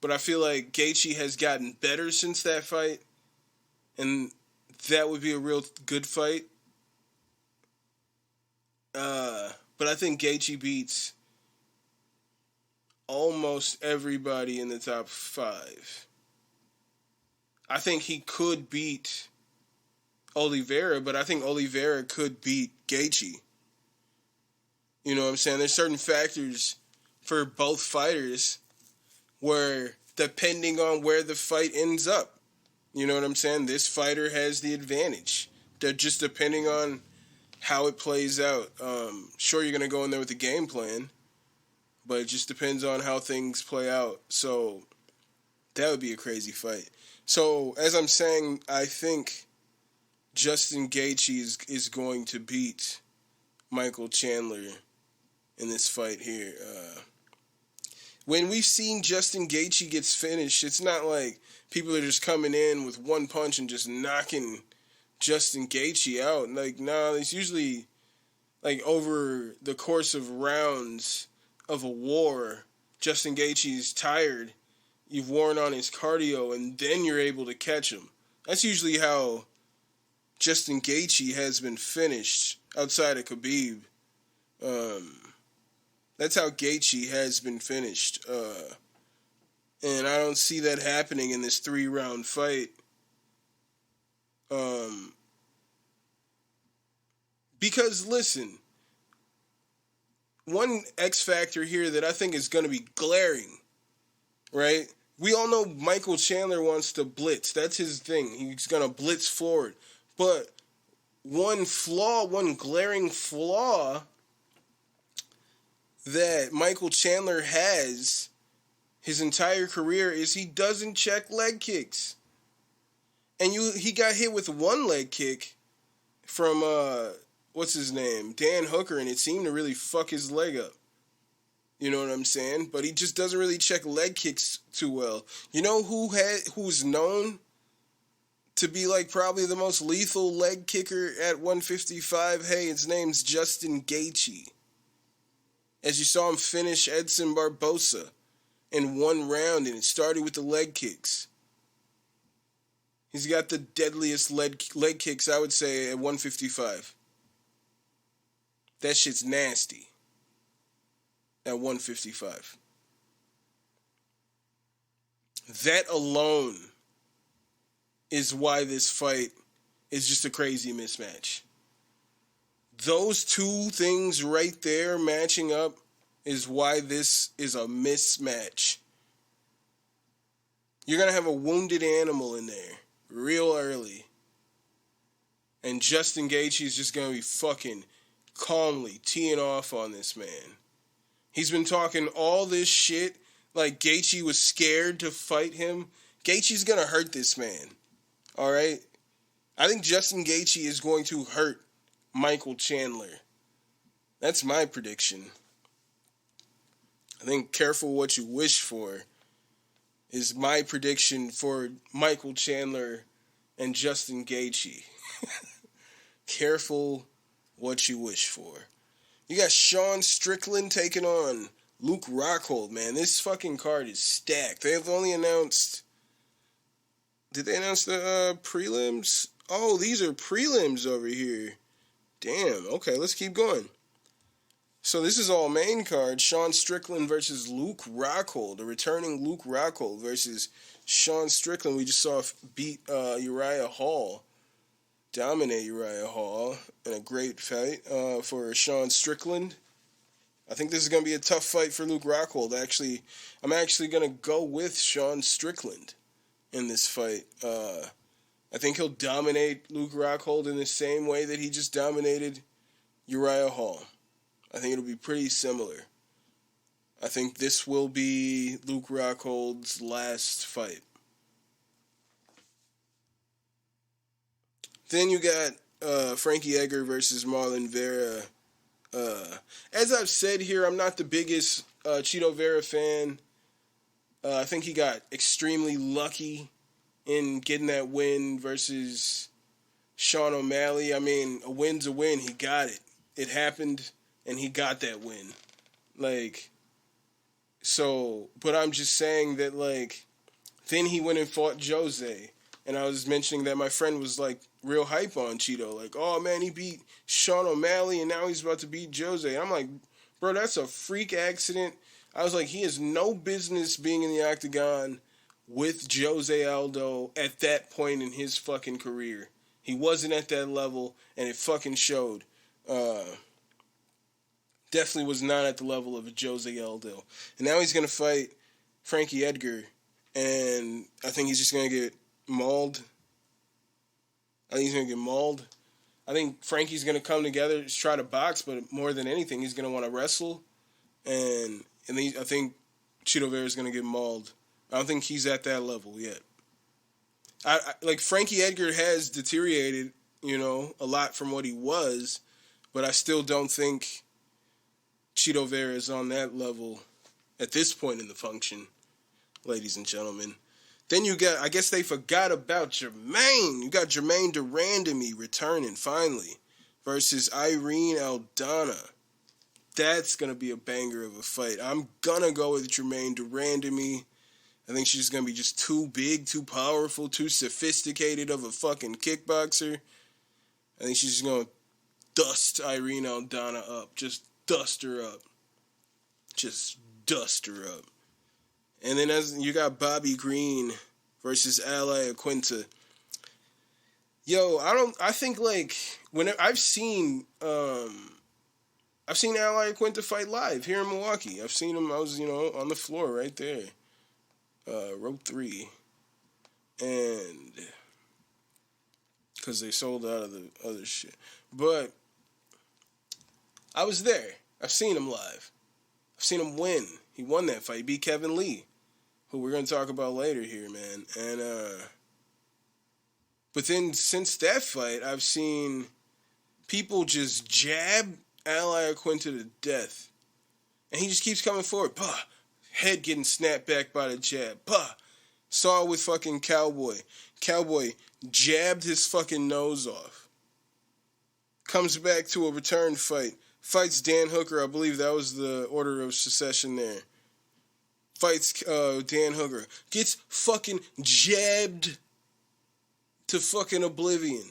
but I feel like Gaethje has gotten better since that fight, and that would be a real good fight. But I think Gaethje beats almost everybody in the top 5. I think he could beat Oliveira, but I think Oliveira could beat Gaethje. You know what I'm saying? There's certain factors for both fighters where, depending on where the fight ends up, you know what I'm saying? This fighter has the advantage. They're just depending on how it plays out. Sure, you're going to go in there with a game plan, but it just depends on how things play out. So that would be a crazy fight. So, as I'm saying, I think Justin Gaethje is going to beat Michael Chandler in this fight here. When we've seen Justin Gaethje gets finished, it's not like people are just coming in with one punch and just knocking Justin Gaethje out. Like, nah, it's usually like over the course of rounds of a war, Justin Gaethje's tired, you've worn on his cardio, and then you're able to catch him. That's usually how Justin Gaethje has been finished outside of Khabib. That's how Gaethje has been finished. And I don't see that happening in this 3-round fight. Because, listen, one X factor here that I think is going to be glaring, right? We all know Michael Chandler wants to blitz. That's his thing. He's going to blitz forward. But one glaring flaw that Michael Chandler has his entire career is he doesn't check leg kicks. And he got hit with one leg kick from, what's his name? Dan Hooker, and it seemed to really fuck his leg up. You know what I'm saying? But he just doesn't really check leg kicks too well. You know who's known to be like probably the most lethal leg kicker at 155? Hey, his name's Justin Gaethje. As you saw him finish Edson Barbosa in one round, and it started with the leg kicks. He's got the deadliest leg kicks, I would say, at 155. That shit's nasty. At 155. That alone is why this fight is just a crazy mismatch. Those two things right there matching up is why this is a mismatch. You're going to have a wounded animal in there real early. And Justin Gaethje is just going to be fucking calmly teeing off on this man. He's been talking all this shit like Gaethje was scared to fight him. Gaethje's going to hurt this man. All right? I think Justin Gaethje is going to hurt Michael Chandler. That's my prediction. I think careful what you wish for is my prediction for Michael Chandler and Justin Gaethje. Careful what you wish for. You got Sean Strickland taking on Luke Rockhold, man. This fucking card is stacked. They've only announced... Did they announce the prelims? Oh, these are prelims over here. Damn. Okay, let's keep going. So this is all main card. Sean Strickland versus Luke Rockhold. A returning Luke Rockhold versus Sean Strickland. We just saw beat Uriah Hall. Dominate Uriah Hall in a great fight for Sean Strickland. I think this is going to be a tough fight for Luke Rockhold. I'm actually going to go with Sean Strickland in this fight. I think he'll dominate Luke Rockhold in the same way that he just dominated Uriah Hall. I think it'll be pretty similar. I think this will be Luke Rockhold's last fight. Then you got Frankie Edgar versus Marlon Vera. As I've said here, I'm not the biggest Chito Vera fan. I think he got extremely lucky in getting that win versus Sean O'Malley. I mean, a win's a win. He got it. It happened, and he got that win. But I'm just saying that, then he went and fought Jose. And I was mentioning that my friend was, real hype on Chito. Oh, man, he beat Sean O'Malley, and now he's about to beat Jose. I'm like, bro, that's a freak accident. I was like, he has no business being in the octagon with Jose Aldo at that point in his fucking career. He wasn't at that level, and it fucking showed. Definitely was not at the level of a Jose Aldo. And now he's going to fight Frankie Edgar, and I think he's just going to get mauled. I think Frankie's going to come together, just try to box, but more than anything, he's going to want to wrestle. And then I think Chito Vera is going to get mauled. I don't think he's at that level yet. Frankie Edgar has deteriorated, a lot from what he was, but I still don't think Chito Vera is on that level at this point in the function, ladies and gentlemen. Then you got, I guess they forgot about Jermaine. You got Jermaine Durandamy returning finally versus Irene Aldana. That's going to be a banger of a fight. I'm going to go with Jermaine Durandamy. I think she's going to be just too big, too powerful, too sophisticated of a fucking kickboxer. I think she's just going to dust Irene Aldana up. Just dust her up. And then you got Bobby Green versus Ally Aquinta. Yo, I think when I've seen I've seen Al Iaquinta fight live here in Milwaukee. I've seen him. I was, on the floor right there, row 3, and because they sold out of the other shit. But I was there. I've seen him live. I've seen him win. He won that fight. He beat Kevin Lee, who we're going to talk about later here, man. And but then since that fight, I've seen people just jab Al Iaquinta to death. And he just keeps coming forward. Bah! Head getting snapped back by the jab. Bah! Saw it with fucking Cowboy. Cowboy jabbed his fucking nose off. Comes back to a return fight. Fights Dan Hooker. I believe that was the order of succession there. Fights Dan Hooker. Gets fucking jabbed to fucking oblivion.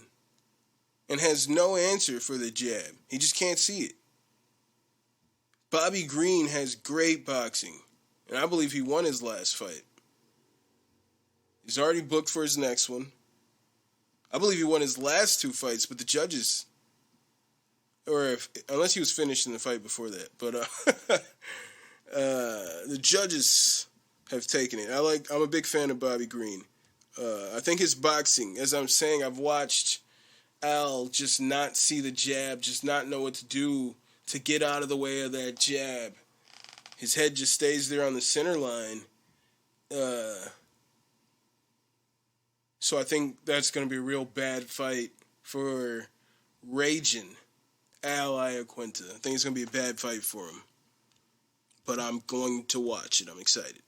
And has no answer for the jab. He just can't see it. Bobby Green has great boxing. And I believe he won his last fight. He's already booked for his next one. I believe he won his last 2 fights, but the judges, unless he was finished in the fight before that, but the judges have taken it. I'm a big fan of Bobby Green. I think his boxing, as I'm saying, I've watched Al just not see the jab, just not know what to do to get out of the way of that jab. His head just stays there on the center line. So I think that's going to be a real bad fight for Raging Al Iaquinta. I think it's going to be a bad fight for him. But I'm going to watch it. I'm excited.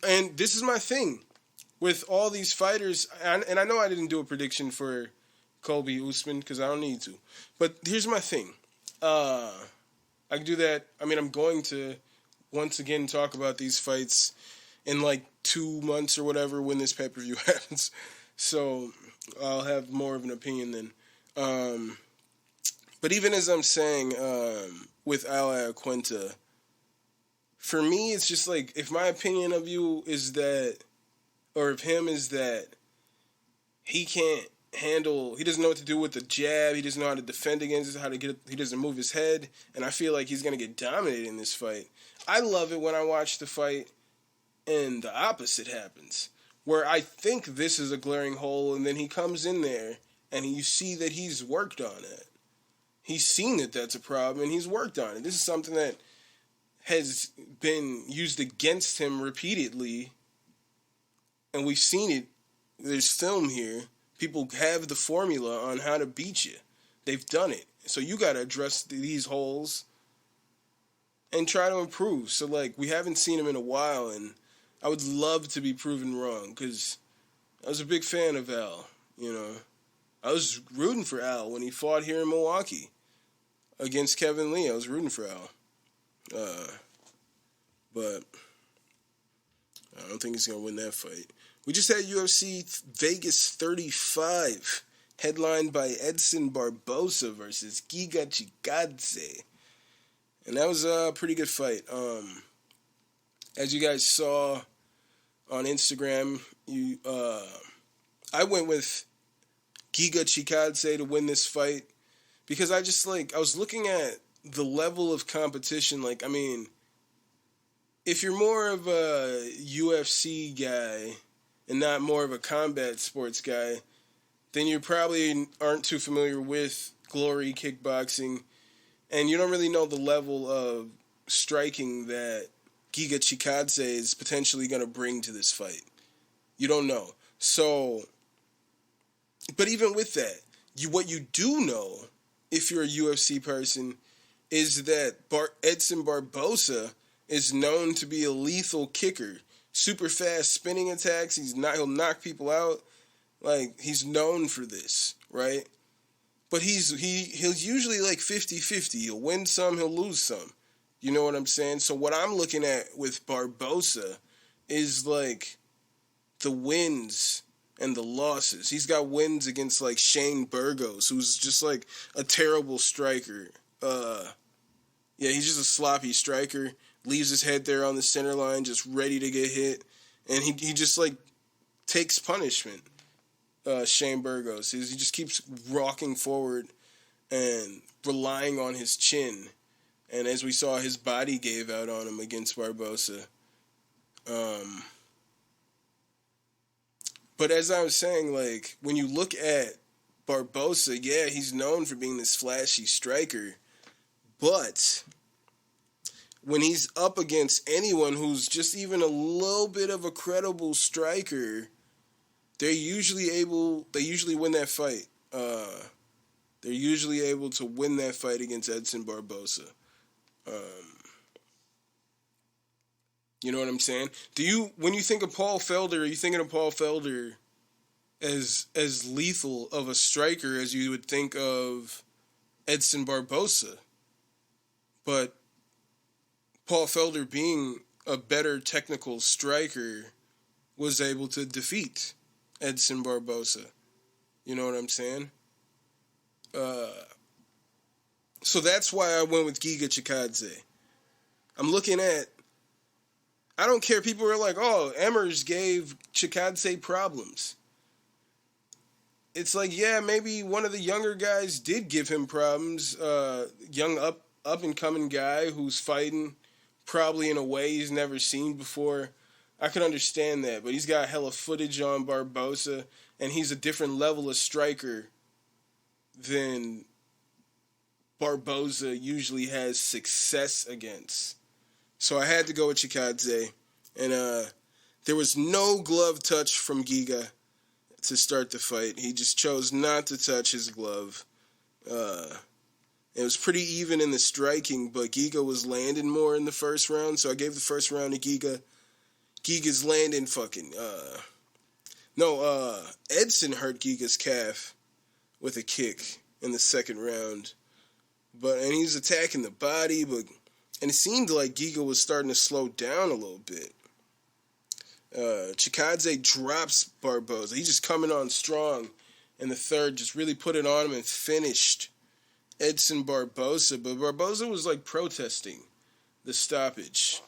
And this is my thing with all these fighters, and I know I didn't do a prediction for Colby Usman because I don't need to. But here's my thing. I can do that. I mean, I'm going to once again talk about these fights in like 2 months or whatever when this pay-per-view happens. So I'll have more of an opinion then. But even as I'm saying, with Al Iaquinta, for me, it's just like, if my opinion of you is that, or of him is that he can't handle, he doesn't know what to do with the jab, he doesn't know how to defend against it, he doesn't move his head, and I feel like he's going to get dominated in this fight. I love it when I watch the fight and the opposite happens, where I think this is a glaring hole, and then he comes in there, and you see that he's worked on it. He's seen that that's a problem, and he's worked on it. This is something that has been used against him repeatedly, and we've seen it. There's film here. People have the formula on how to beat you. They've done it. So you got to address these holes and try to improve. So, like, we haven't seen him in a while, and I would love to be proven wrong because I was a big fan of Al, I was rooting for Al when he fought here in Milwaukee against Kevin Lee. I was rooting for Al. But I don't think he's going to win that fight. We just had UFC Vegas 35, headlined by Edson Barbosa versus Giga Chikadze. And that was a pretty good fight. As you guys saw on Instagram, I went with Giga Chikadze to win this fight because I was looking at the level of competition. Like, I mean, if you're more of a UFC guy and not more of a combat sports guy, then you probably aren't too familiar with Glory kickboxing, and you don't really know the level of striking that Giga Chikadze is potentially going to bring to this fight. You don't know. So, but even with that, what you do know, if you're a UFC person, is that Edson Barbosa is known to be a lethal kicker. Super fast spinning attacks. He'll knock people out. Like, he's known for this, right? But he's usually like 50-50. He'll win some, he'll lose some. You know what I'm saying? So what I'm looking at with Barbosa is like the wins and the losses. He's got wins against like Shane Burgos, who's just like a terrible striker. He's just a sloppy striker. Leaves his head there on the center line, just ready to get hit. And he just, like, takes punishment, Shane Burgos. He just keeps rocking forward and relying on his chin. And as we saw, his body gave out on him against Barbosa. But as I was saying, like, when you look at Barbosa, yeah, he's known for being this flashy striker. But when he's up against anyone who's just even a little bit of a credible striker, they usually win that fight. They're usually able to win that fight against Edson Barbosa. You know what I'm saying? When you think of Paul Felder, are you thinking of Paul Felder as lethal of a striker as you would think of Edson Barbosa? But Paul Felder, being a better technical striker, was able to defeat Edson Barbosa. You know what I'm saying? So that's why I went with Giga Chikadze. I'm looking at, I don't care, people are like, oh, Emmers gave Chikadze problems. It's like, yeah, maybe one of the younger guys did give him problems. Young up-and-coming guy who's fighting probably in a way he's never seen before. I could understand that, but he's got hella footage on Barbosa, and he's a different level of striker than Barbosa usually has success against. So I had to go with Chikadze, and there was no glove touch from Giga to start the fight. He just chose not to touch his glove. It was pretty even in the striking, but Giga was landing more in the first round, so I gave the first round to Giga. Giga's landing fucking... Edson hurt Giga's calf with a kick in the second round. And he's attacking the body, and it seemed like Giga was starting to slow down a little bit. Chikadze drops Barbosa. He's just coming on strong in the third, just really put it on him and finished Edson Barbosa. But Barbosa was like protesting the stoppage.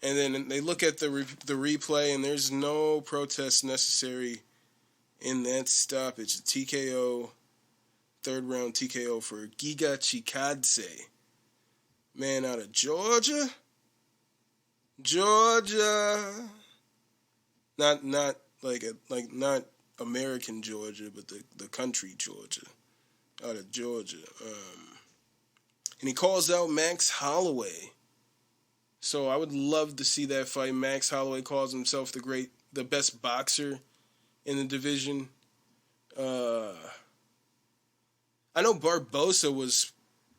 And then they look at the replay, and there's no protest necessary in that stoppage. The TKO, third round TKO for Giga Chikadze. Man out of Georgia. Not not American Georgia, but the country Georgia. Out of Georgia. And he calls out Max Holloway. So I would love to see that fight. Max Holloway calls himself the best boxer in the division. I know Barbosa was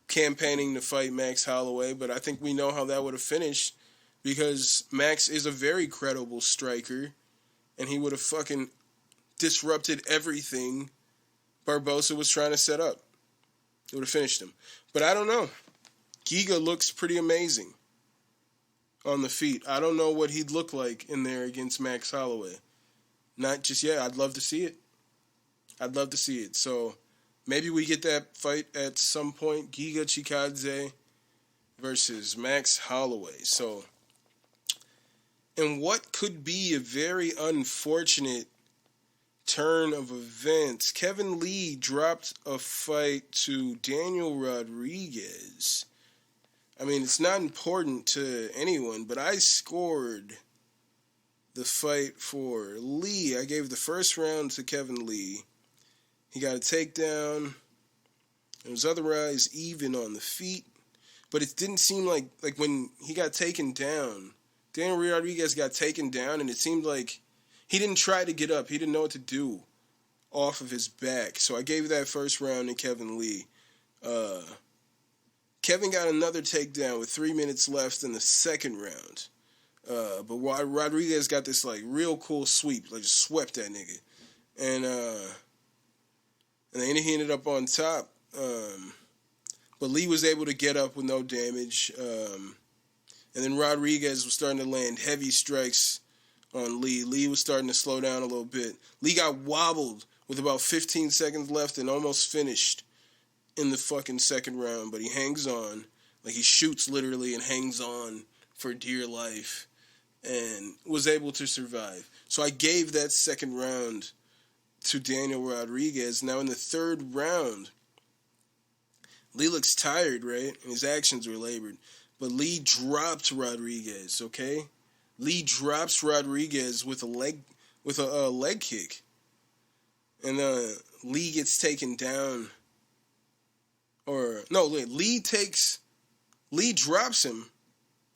campaigning to fight Max Holloway, but I think we know how that would have finished because Max is a very credible striker, and he would have fucking disrupted everything Barbosa was trying to set up. It would have finished him. But I don't know. Giga looks pretty amazing on the feet. I don't know what he'd look like in there against Max Holloway. Not just yet. I'd love to see it. So maybe we get that fight at some point. Giga Chikadze versus Max Holloway. So, in what could be a very unfortunate turn of events, Kevin Lee dropped a fight to Daniel Rodriguez. I mean, it's not important to anyone, but I scored the fight for Lee. I gave the first round to Kevin Lee. He got a takedown. It was otherwise even on the feet. But it didn't seem like when he got taken down, Daniel Rodriguez got taken down, and it seemed like he didn't try to get up. He didn't know what to do off of his back. So I gave that first round to Kevin Lee. Kevin got another takedown with 3 minutes left in the second round. But Rodriguez got this real cool sweep, just swept that nigga. And then he ended up on top. But Lee was able to get up with no damage. And then Rodriguez was starting to land heavy strikes on Lee. Lee was starting to slow down a little bit. Lee got wobbled with about 15 seconds left and almost finished in the fucking second round. But he hangs on. He shoots literally and hangs on for dear life and was able to survive. So I gave that second round to Daniel Rodriguez. Now in the third round, Lee looks tired, right? And his actions were labored. But Lee dropped Rodriguez, okay? Lee drops Rodriguez with a leg kick. And Lee gets taken down. Lee drops him.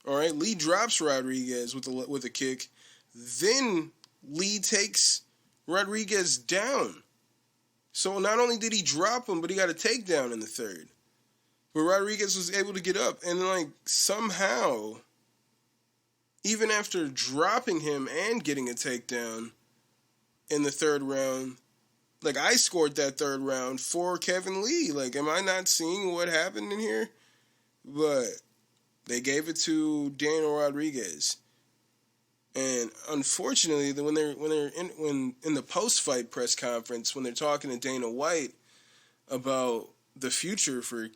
All right, Lee drops Rodriguez with a kick. Then Lee takes Rodriguez down. So not only did he drop him, but he got a takedown in the third. But Rodriguez was able to get up. And somehow, even after dropping him and getting a takedown in the third round, I scored that third round for Kevin Lee. Am I not seeing what happened in here? But they gave it to Daniel Rodriguez. And unfortunately, when in the post-fight press conference, when they're talking to Dana White about the future for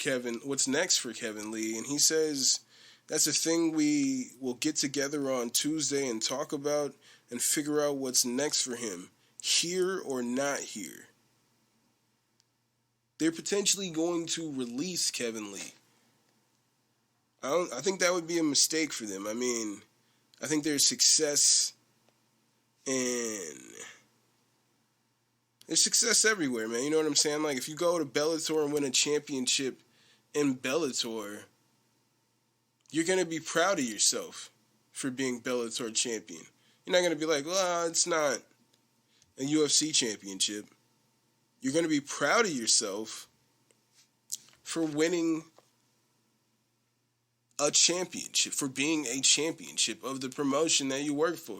what's next for Kevin Lee, and he says that's a thing we will get together on Tuesday and talk about and figure out what's next for him, here or not here. They're potentially going to release Kevin Lee. I think that would be a mistake for them. I mean, I think there's success there's success everywhere, man. You know what I'm saying? If you go to Bellator and win a championship in Bellator, you're going to be proud of yourself for being Bellator champion. You're not going to be like, well, it's not a UFC championship. You're going to be proud of yourself for winning a championship, for being a championship of the promotion that you work for.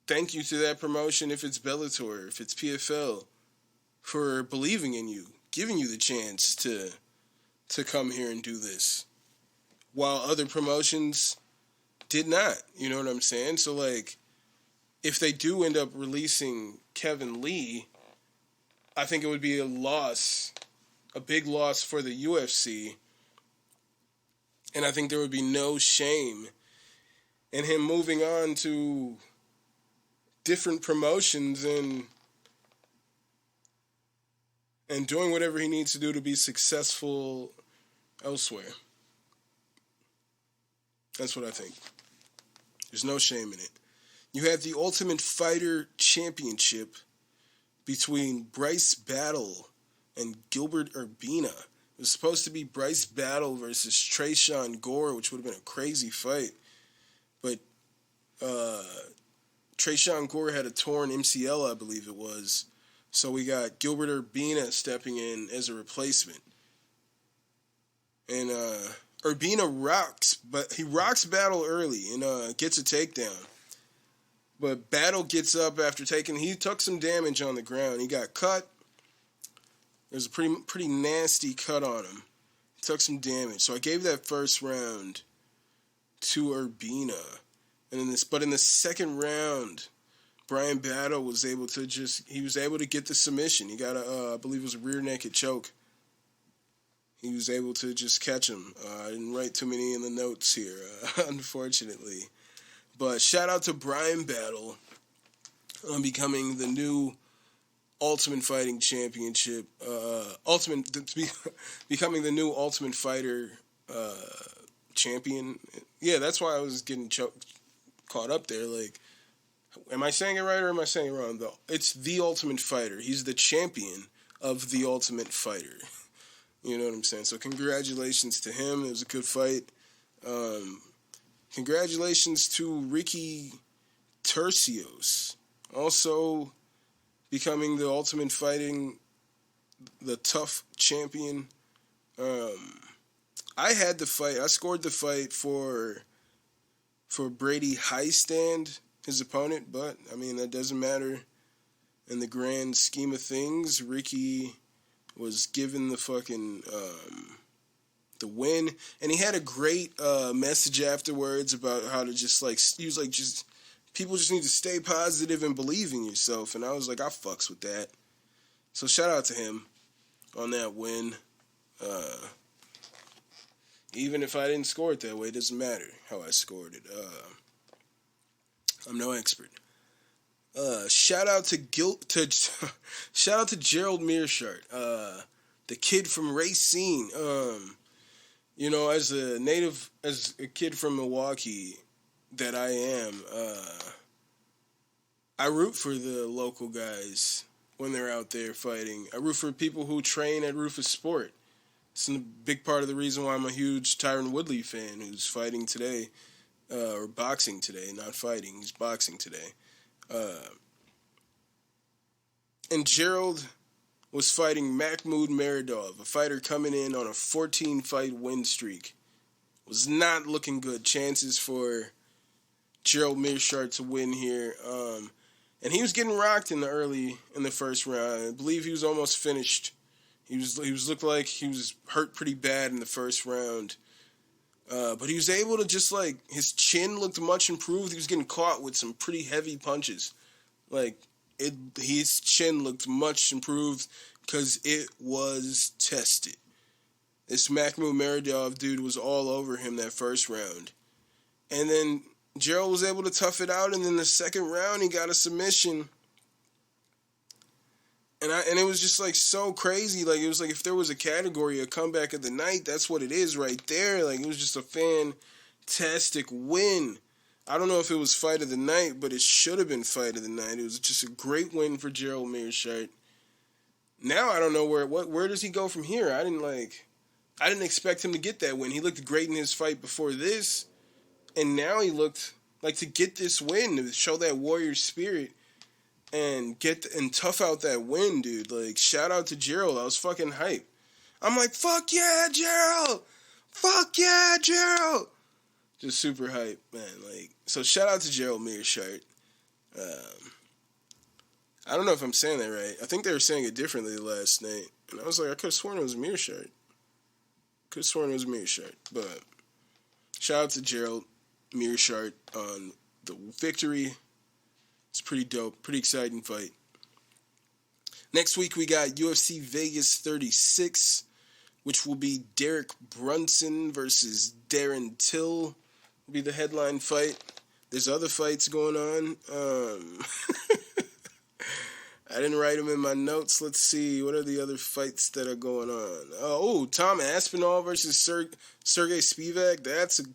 Thank you to that promotion, if it's Bellator, if it's PFL, for believing in you, giving you the chance to come here and do this, while other promotions did not. You know what I'm saying? So, if they do end up releasing Kevin Lee, I think it would be a loss, a big loss for the UFC. And I think there would be no shame in him moving on to different promotions and doing whatever he needs to do to be successful elsewhere. That's what I think. There's no shame in it. You had the Ultimate Fighter Championship between Bryce Battle and Gilbert Urbina. It was supposed to be Bryce Battle versus Tresean Gore, which would have been a crazy fight. But Tresean Gore had a torn MCL, I believe it was. So we got Gilbert Urbina stepping in as a replacement. And Urbina rocks, but he rocks Battle early and gets a takedown. But Battle gets up after he took some damage on the ground. He got cut. There's a pretty nasty cut on him. He took some damage. So I gave that first round to Urbina. And in the second round, Brian Battle was able to get the submission. He got I believe it was a rear naked choke. He was able to just catch him. I didn't write too many in the notes here, unfortunately. But shout out to Brian Battle on becoming the new Ultimate Fighting Championship, becoming the new Ultimate Fighter champion. Yeah, that's why I was getting caught up there. Am I saying it right or am I saying it wrong? Though it's the Ultimate Fighter. He's the champion of the Ultimate Fighter. You know what I'm saying? So congratulations to him. It was a good fight. Congratulations to Ricky Tercios, also becoming the Ultimate Fighting, the tough champion. I had the fight. I scored the fight for Brady Highstand, his opponent, but, I mean, that doesn't matter in the grand scheme of things. Ricky was given the fucking the win, and he had a great message afterwards about how to he was like, people just need to stay positive and believe in yourself, and I was like, I fucks with that. So shout out to him on that win. Even if I didn't score it that way, it doesn't matter how I scored it. I'm no expert. Shout out to Gerald Mearshart. the kid from Racine. As a kid from Milwaukee that I am, I root for the local guys when they're out there fighting. I root for people who train at Rufus Sport. It's a big part of the reason why I'm a huge Tyron Woodley fan, who's fighting today, or boxing today, not fighting. He's boxing today. And Gerald was fighting Mahmoud Meredov, a fighter coming in on a 14-fight win streak. Was not looking good. Chances for Gerald Meerschaert to win here. And he was getting rocked in the first round. I believe he was almost finished. He looked like he was hurt pretty bad in the first round. But he was able to his chin looked much improved. He was getting caught with some pretty heavy punches. His chin looked much improved because it was tested. This Mahmoud Meredov dude was all over him that first round. And then Gerald was able to tough it out, and then the second round he got a submission. And it was just so crazy. It was if there was a category, a comeback of the night, that's what it is right there. It was just a fantastic win. I don't know if it was fight of the night, but it should have been fight of the night. It was just a great win for Gerald Meerschaert. Now I don't know where does he go from here. I didn't expect him to get that win. He looked great in his fight before this, and now he looked to get this win, to show that warrior spirit and tough out that win, dude. Shout out to Gerald. I was fucking hype. I'm fuck yeah, Gerald! Fuck yeah, Gerald! Just super hype, man. So shout out to Gerald Meerschaert. I don't know if I'm saying that right. I think they were saying it differently last night. And I was I could have sworn it was Meerschaert. But shout out to Gerald Meerschaert on the victory. It's pretty dope. Pretty exciting fight. Next week we got UFC Vegas 36, which will be Derek Brunson versus Darren Till. Will be the headline fight. There's other fights going on. I didn't write them in my notes. Let's see. What are the other fights that are going on? Tom Aspinall versus Sergey Spivak.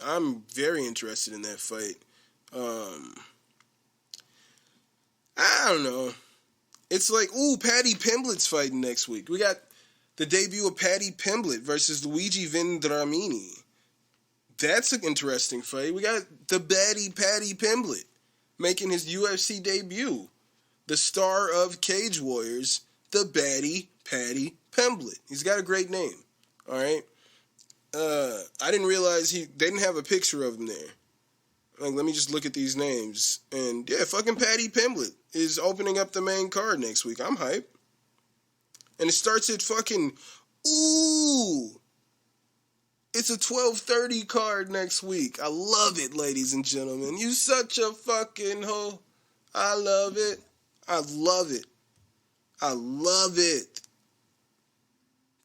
I'm very interested in that fight. I don't know. It's Paddy Pimblett's fighting next week. We got the debut of Paddy Pimblett versus Luigi Vendramini. That's an interesting fight. We got the baddie Paddy Pimblett making his UFC debut. The star of Cage Warriors, the baddie Paddy Pimblett. He's got a great name. All right. I didn't realize they didn't have a picture of him there. Let me just look at these names. And yeah, fucking Paddy Pimblett is opening up the main card next week. I'm hype. And it starts at fucking, it's a 12:30 card next week. I love it, ladies and gentlemen. You such a fucking hoe. I love it. I love it. I love it.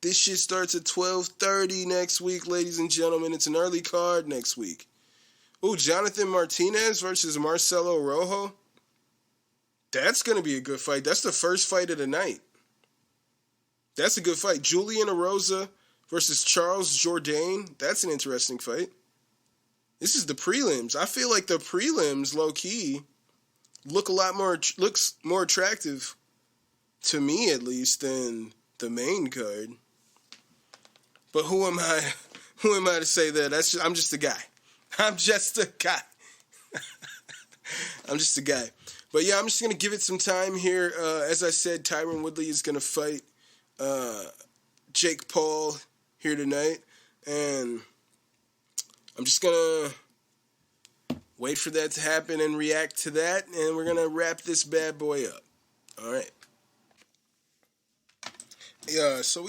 This shit starts at 12:30 next week, ladies and gentlemen. It's an early card next week. Jonathan Martinez versus Marcelo Rojo. That's going to be a good fight. That's the first fight of the night. That's a good fight. Julian Erosa versus Charles Jourdain. That's an interesting fight. This is the prelims. I feel like the prelims, low-key, looks more attractive, to me at least, than the main card. But who am I to say that? I'm just a guy. I'm just a guy. But yeah, I'm just going to give it some time here. As I said, Tyron Woodley is going to fight Jake Paul here tonight. And I'm just going to wait for that to happen and react to that. And we're going to wrap this bad boy up. All right. Yeah, so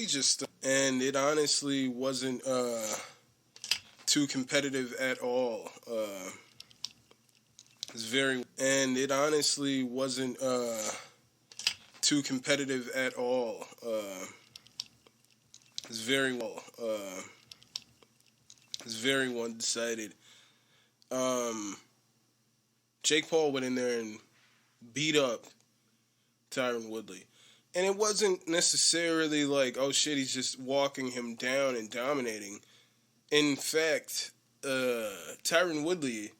and it honestly wasn't too competitive at all. It honestly wasn't too competitive at all. It's very one-sided. Jake Paul went in there and beat up Tyron Woodley. And it wasn't necessarily like, oh shit, he's just walking him down and dominating. In fact, Tyron Woodley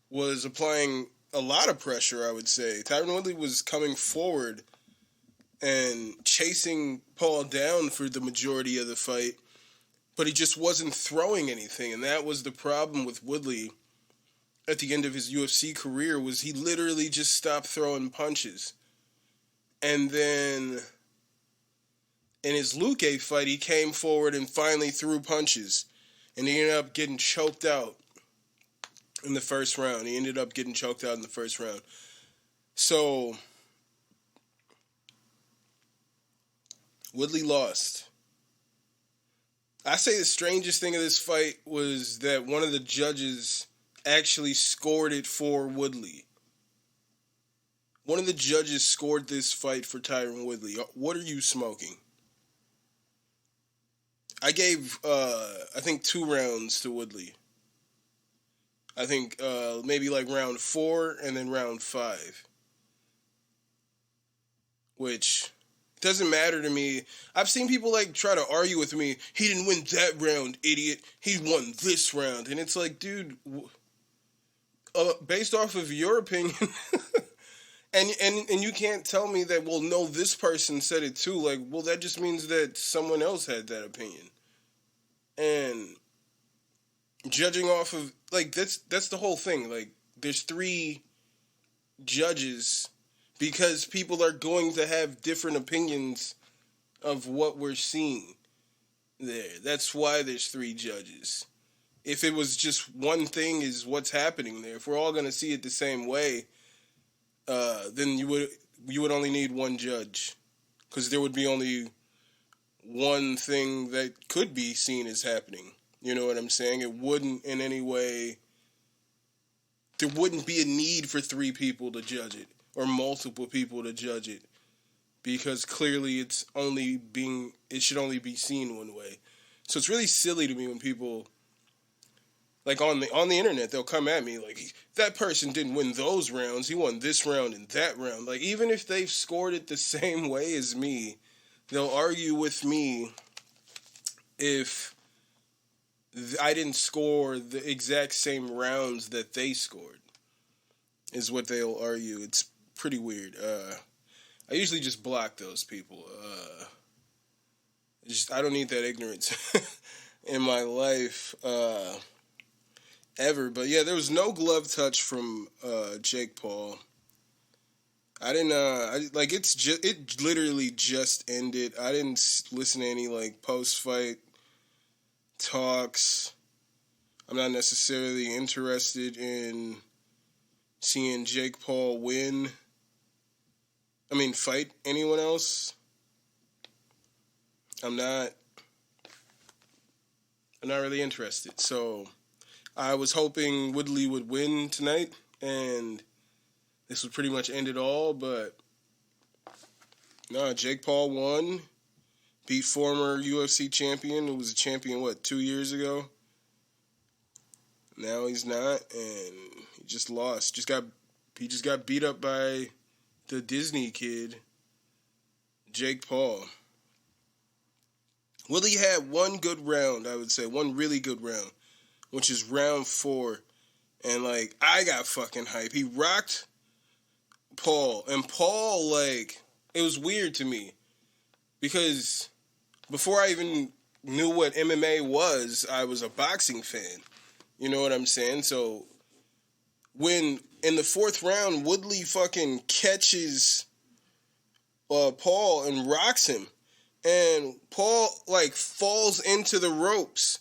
was applying a lot of pressure, I would say. Tyron Woodley was coming forward and chasing Paul down for the majority of the fight, but he just wasn't throwing anything, and that was the problem with Woodley at the end of his UFC career, was he literally just stopped throwing punches. And then in his Luque fight, he came forward and finally threw punches, and he ended up getting choked out in the first round. So Woodley lost. I say the strangest thing of this fight was that one of the judges actually scored it for Woodley. One of the judges scored this fight for Tyron Woodley. What are you smoking? I gave, I think, 2 rounds to Woodley. I think maybe like round 4 and then round 5. Which doesn't matter to me. I've seen people like try to argue with me. He didn't win that round, idiot. He won this round. And it's like, dude, based off of your opinion, and you can't tell me that, well, no, this person said it too. Like, well, that just means that someone else had that opinion. And judging off of, like, that's the whole thing. Like, there's 3 judges because people are going to have different opinions of what we're seeing there. That's why there's 3 judges. If it was just one thing is what's happening there, if we're all going to see it the same way, then you would only need 1 judge, because there would be only one thing that could be seen as happening. You know what I'm saying? It wouldn't in any way, there wouldn't be a need for 3 people to judge it, or multiple people to judge it, because clearly it should only be seen one way. So it's really silly to me when people, like on the internet, they'll come at me like, that person didn't win those rounds, he won this round and that round. Like, even if they've scored it the same way as me, they'll argue with me if I didn't score the exact same rounds that they scored, is what they'll argue. It's pretty weird. I usually just block those people. I don't need that ignorance in my life ever. But yeah, there was no glove touch from Jake Paul. I didn't. It literally just ended. I didn't listen to any like post fight talks. I'm not necessarily interested in seeing Jake Paul fight anyone else. I'm not really interested. So I was hoping Woodley would win tonight, and this would pretty much end it all, but no, Jake Paul won, beat former UFC champion, who was a champion, 2 years ago? Now he's not, and he just lost. He just got beat up by the Disney kid, Jake Paul. Woodley had one good round, I would say, one really good round, which is round 4, and, like, I got fucking hype. He rocked Paul, and Paul, like, it was weird to me, because before I even knew what MMA was, I was a boxing fan. You know what I'm saying? So when in the 4th round, Woodley fucking catches Paul and rocks him, and Paul like falls into the ropes,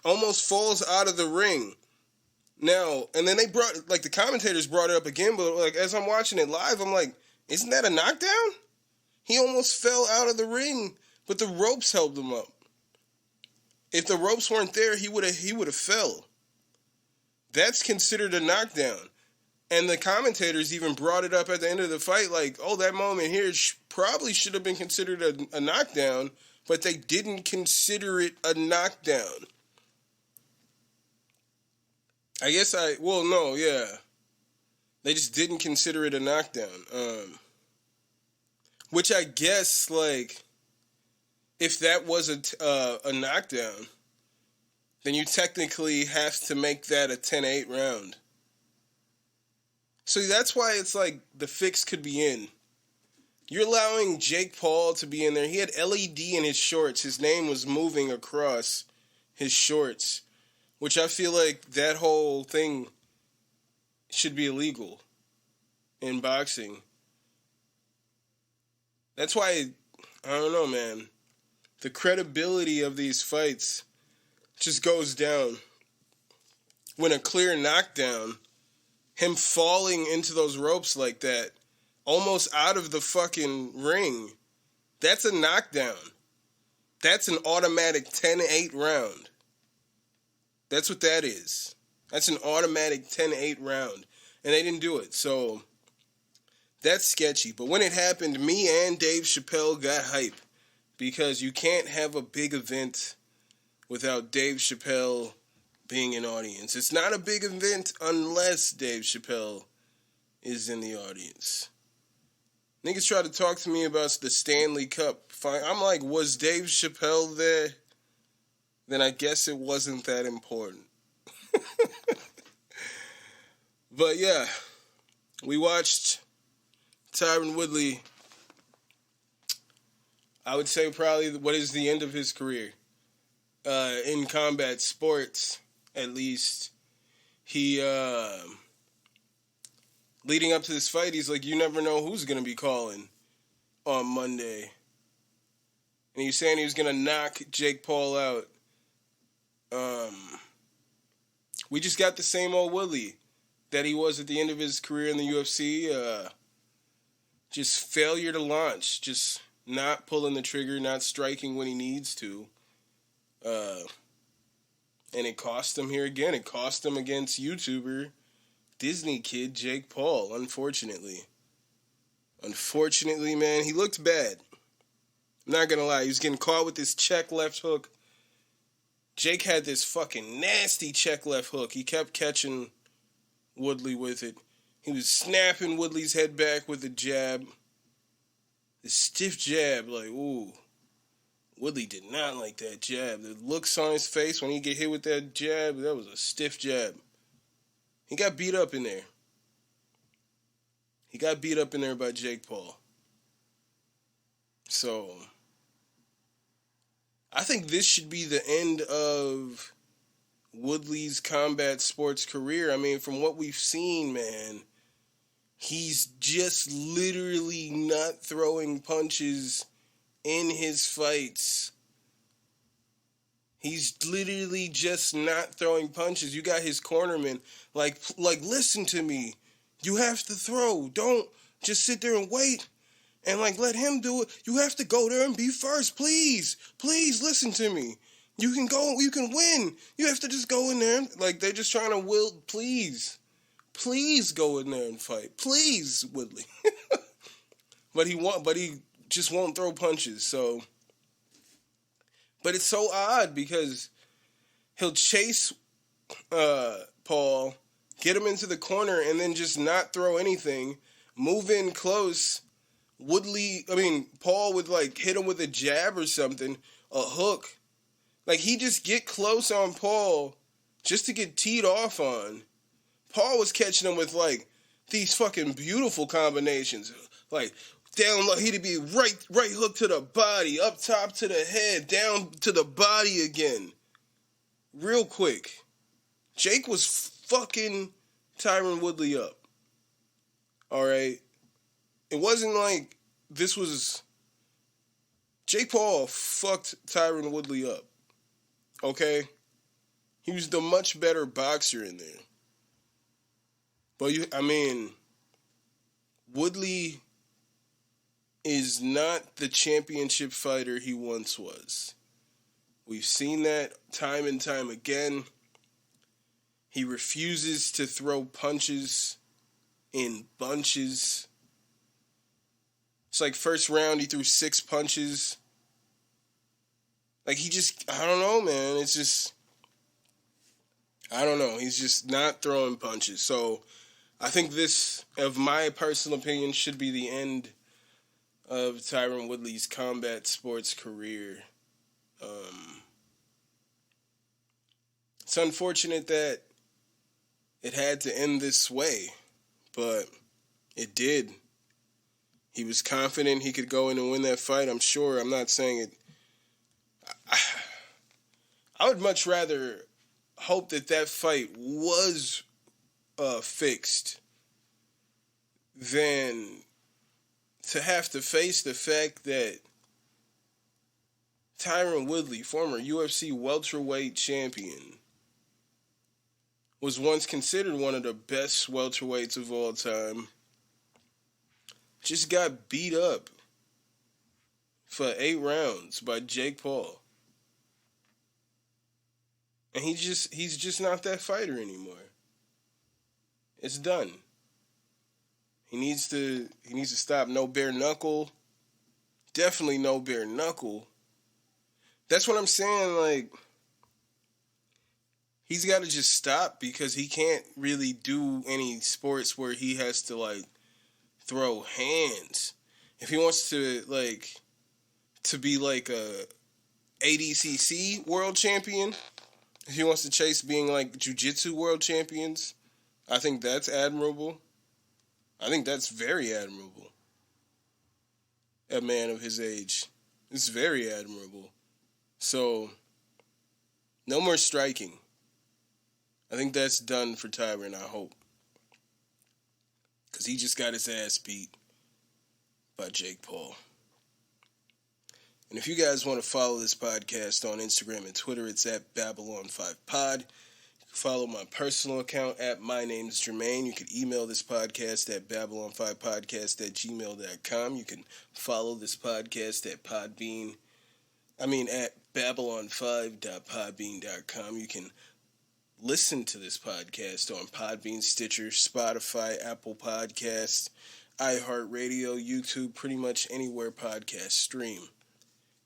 almost falls out of the ring. Now, and then the commentators brought it up again, but like as I'm watching it live, I'm like, isn't that a knockdown? He almost fell out of the ring, but the ropes held him up. If the ropes weren't there, he would have fell. That's considered a knockdown. And the commentators even brought it up at the end of the fight, like, oh, that moment here probably should have been considered a knockdown, but they didn't consider it a knockdown. They just didn't consider it a knockdown. Which I guess, like, if that was a knockdown, then you technically have to make that a 10-8 round. So that's why it's like the fix could be in. You're allowing Jake Paul to be in there. He had LED in his shorts. His name was moving across his shorts, which I feel like that whole thing should be illegal in boxing. That's why, I don't know, man. The credibility of these fights just goes down. When a clear knockdown, him falling into those ropes like that, almost out of the fucking ring, that's a knockdown. That's an automatic 10-8 round. That's what that is. That's an automatic 10-8 round. And they didn't do it, so that's sketchy. But when it happened, me and Dave Chappelle got hype. Because you can't have a big event without Dave Chappelle being an audience. It's not a big event unless Dave Chappelle is in the audience. Niggas try to talk to me about the Stanley Cup fight. I'm like, was Dave Chappelle there? Then I guess it wasn't that important. But yeah, we watched Tyron Woodley, I would say probably what is the end of his career. In combat sports, at least. He, leading up to this fight, he's like, you never know who's going to be calling on Monday. And he's saying he was going to knock Jake Paul out. We just got the same old Woodley that he was at the end of his career in the UFC. Just failure to launch. Just not pulling the trigger, not striking when he needs to. And it cost him here again. It cost him against YouTuber Disney kid Jake Paul, unfortunately. Unfortunately, man, he looked bad. I'm not gonna lie, he was getting caught with this check left hook. Jake had this fucking nasty check left hook. He kept catching Woodley with it. He was snapping Woodley's head back with a jab. The stiff jab, like, ooh. Woodley did not like that jab. The looks on his face when he get hit with that jab, that was a stiff jab. He got beat up in there. He got beat up in there by Jake Paul. So, I think this should be the end of Woodley's combat sports career. I mean, from what we've seen, man, he's just literally not throwing punches in his fights. He's literally just not throwing punches. You got his cornerman, like, listen to me. You have to throw. Don't just sit there and wait and, like, let him do it. You have to go there and be first. Please. Please listen to me. You can go. You can win. You have to just go in there. Like, they're just trying to please. Please go in there and fight. Please, Woodley. But he just won't throw punches, so. But it's so odd because he'll chase Paul, get him into the corner, and then just not throw anything, move in close. Paul would, like, hit him with a jab or something, a hook. Like, he just get close on Paul just to get teed off on. Paul was catching him with, like, these fucking beautiful combinations. Like, down low, he'd be right hook to the body, up top to the head, down to the body again. Real quick. Jake was fucking Tyron Woodley up. Alright? It wasn't like this was. Jake Paul fucked Tyron Woodley up. Okay? He was the much better boxer in there. But, Woodley is not the championship fighter he once was. We've seen that time and time again. He refuses to throw punches in bunches. It's like first round, he threw 6 punches. Like, I don't know, man. It's just, I don't know. He's just not throwing punches. So, I think this, of my personal opinion, should be the end of Tyron Woodley's combat sports career. It's unfortunate that it had to end this way, but it did. He was confident he could go in and win that fight, I'm sure. I'm not saying it. I would much rather hope that fight was fixed than to have to face the fact that Tyron Woodley, former UFC welterweight champion, was once considered one of the best welterweights of all time, just got beat up for 8 rounds by Jake Paul. And he's just not that fighter anymore. It's done. He needs to stop. No bare knuckle. Definitely no bare knuckle. That's what I'm saying, like, he's got to just stop because he can't really do any sports where he has to, like, throw hands. If he wants to, like, to be like a ADCC world champion, if he wants to chase being like jiu-jitsu world champions, I think that's admirable. I think that's very admirable. A man of his age. It's very admirable. So, no more striking. I think that's done for Tyron, I hope. Because he just got his ass beat by Jake Paul. And if you guys want to follow this podcast on Instagram and Twitter, it's at Babylon5Pod. You can follow my personal account at My Name's Jermaine. You can email this podcast at Babylon5podcast@gmail.com. You can follow this podcast at at Babylon5.podbean.com. You can listen to this podcast on Podbean, Stitcher, Spotify, Apple Podcasts, iHeartRadio, YouTube, pretty much anywhere podcasts stream.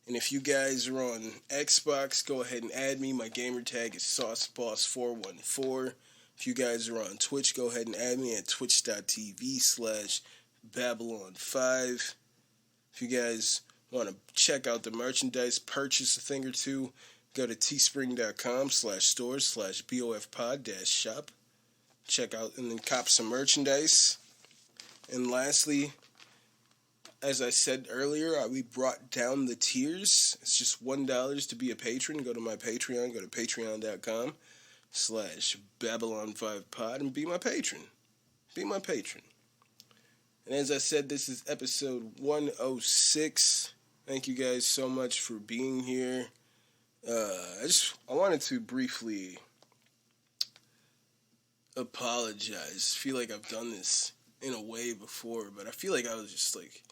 And if you guys are on Xbox, go ahead and add me. My gamer tag is SauceBoss414. If you guys are on Twitch, go ahead and add me at twitch.tv/Babylon5. If you guys want to check out the merchandise, purchase a thing or two, go to teespring.com/stores/BOFpod-shop. Check out and then cop some merchandise. And lastly, as I said earlier, we brought down the tiers. It's just $1 to be a patron. Go to my Patreon. Go to patreon.com/Babylon5Pod and be my patron. Be my patron. And as I said, this is episode 106. Thank you guys so much for being here. I wanted to briefly apologize. I feel like I've done this in a way before, but I feel like I was just like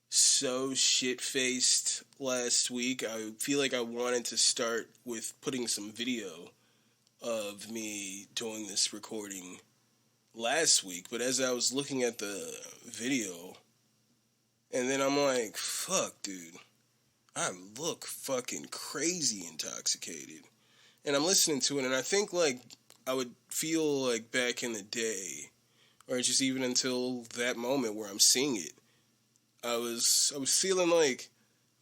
so shit-faced last week. I feel like I wanted to start with putting some video of me doing this recording last week, but as I was looking at the video, and then I'm like, fuck, dude, I look fucking crazy intoxicated. And I'm listening to it, and I think, like, I would feel like back in the day, or just even until that moment where I'm seeing it, I was feeling like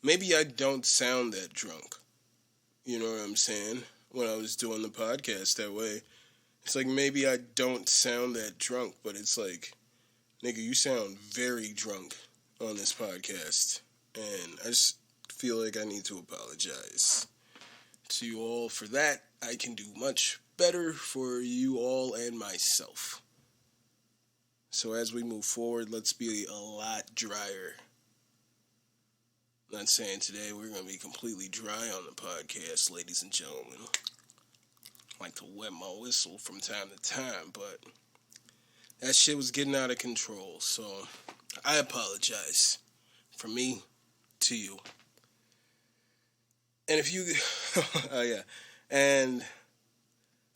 maybe I don't sound that drunk. You know what I'm saying? When I was doing the podcast that way. It's like maybe I don't sound that drunk, but it's like, nigga, you sound very drunk on this podcast. And I just feel like I need to apologize to you all for that. I can do much better for you all and myself. So as we move forward, let's be a lot drier. I'm not saying today we're going to be completely dry on the podcast, ladies and gentlemen. I like to wet my whistle from time to time, but that shit was getting out of control. So I apologize from me to you. And if you, and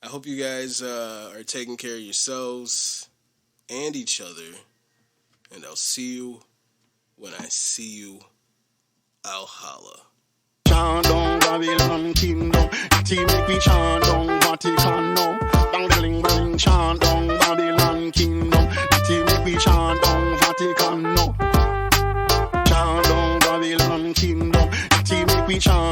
I hope you guys are taking care of yourselves and each other, and I'll see you when I see you. I'll holla.
Chant down Babylon kingdom, team make we chant down Vatican now. Bang the ling bling, chant down Babylon kingdom, team make we chant down Vatican now. we chant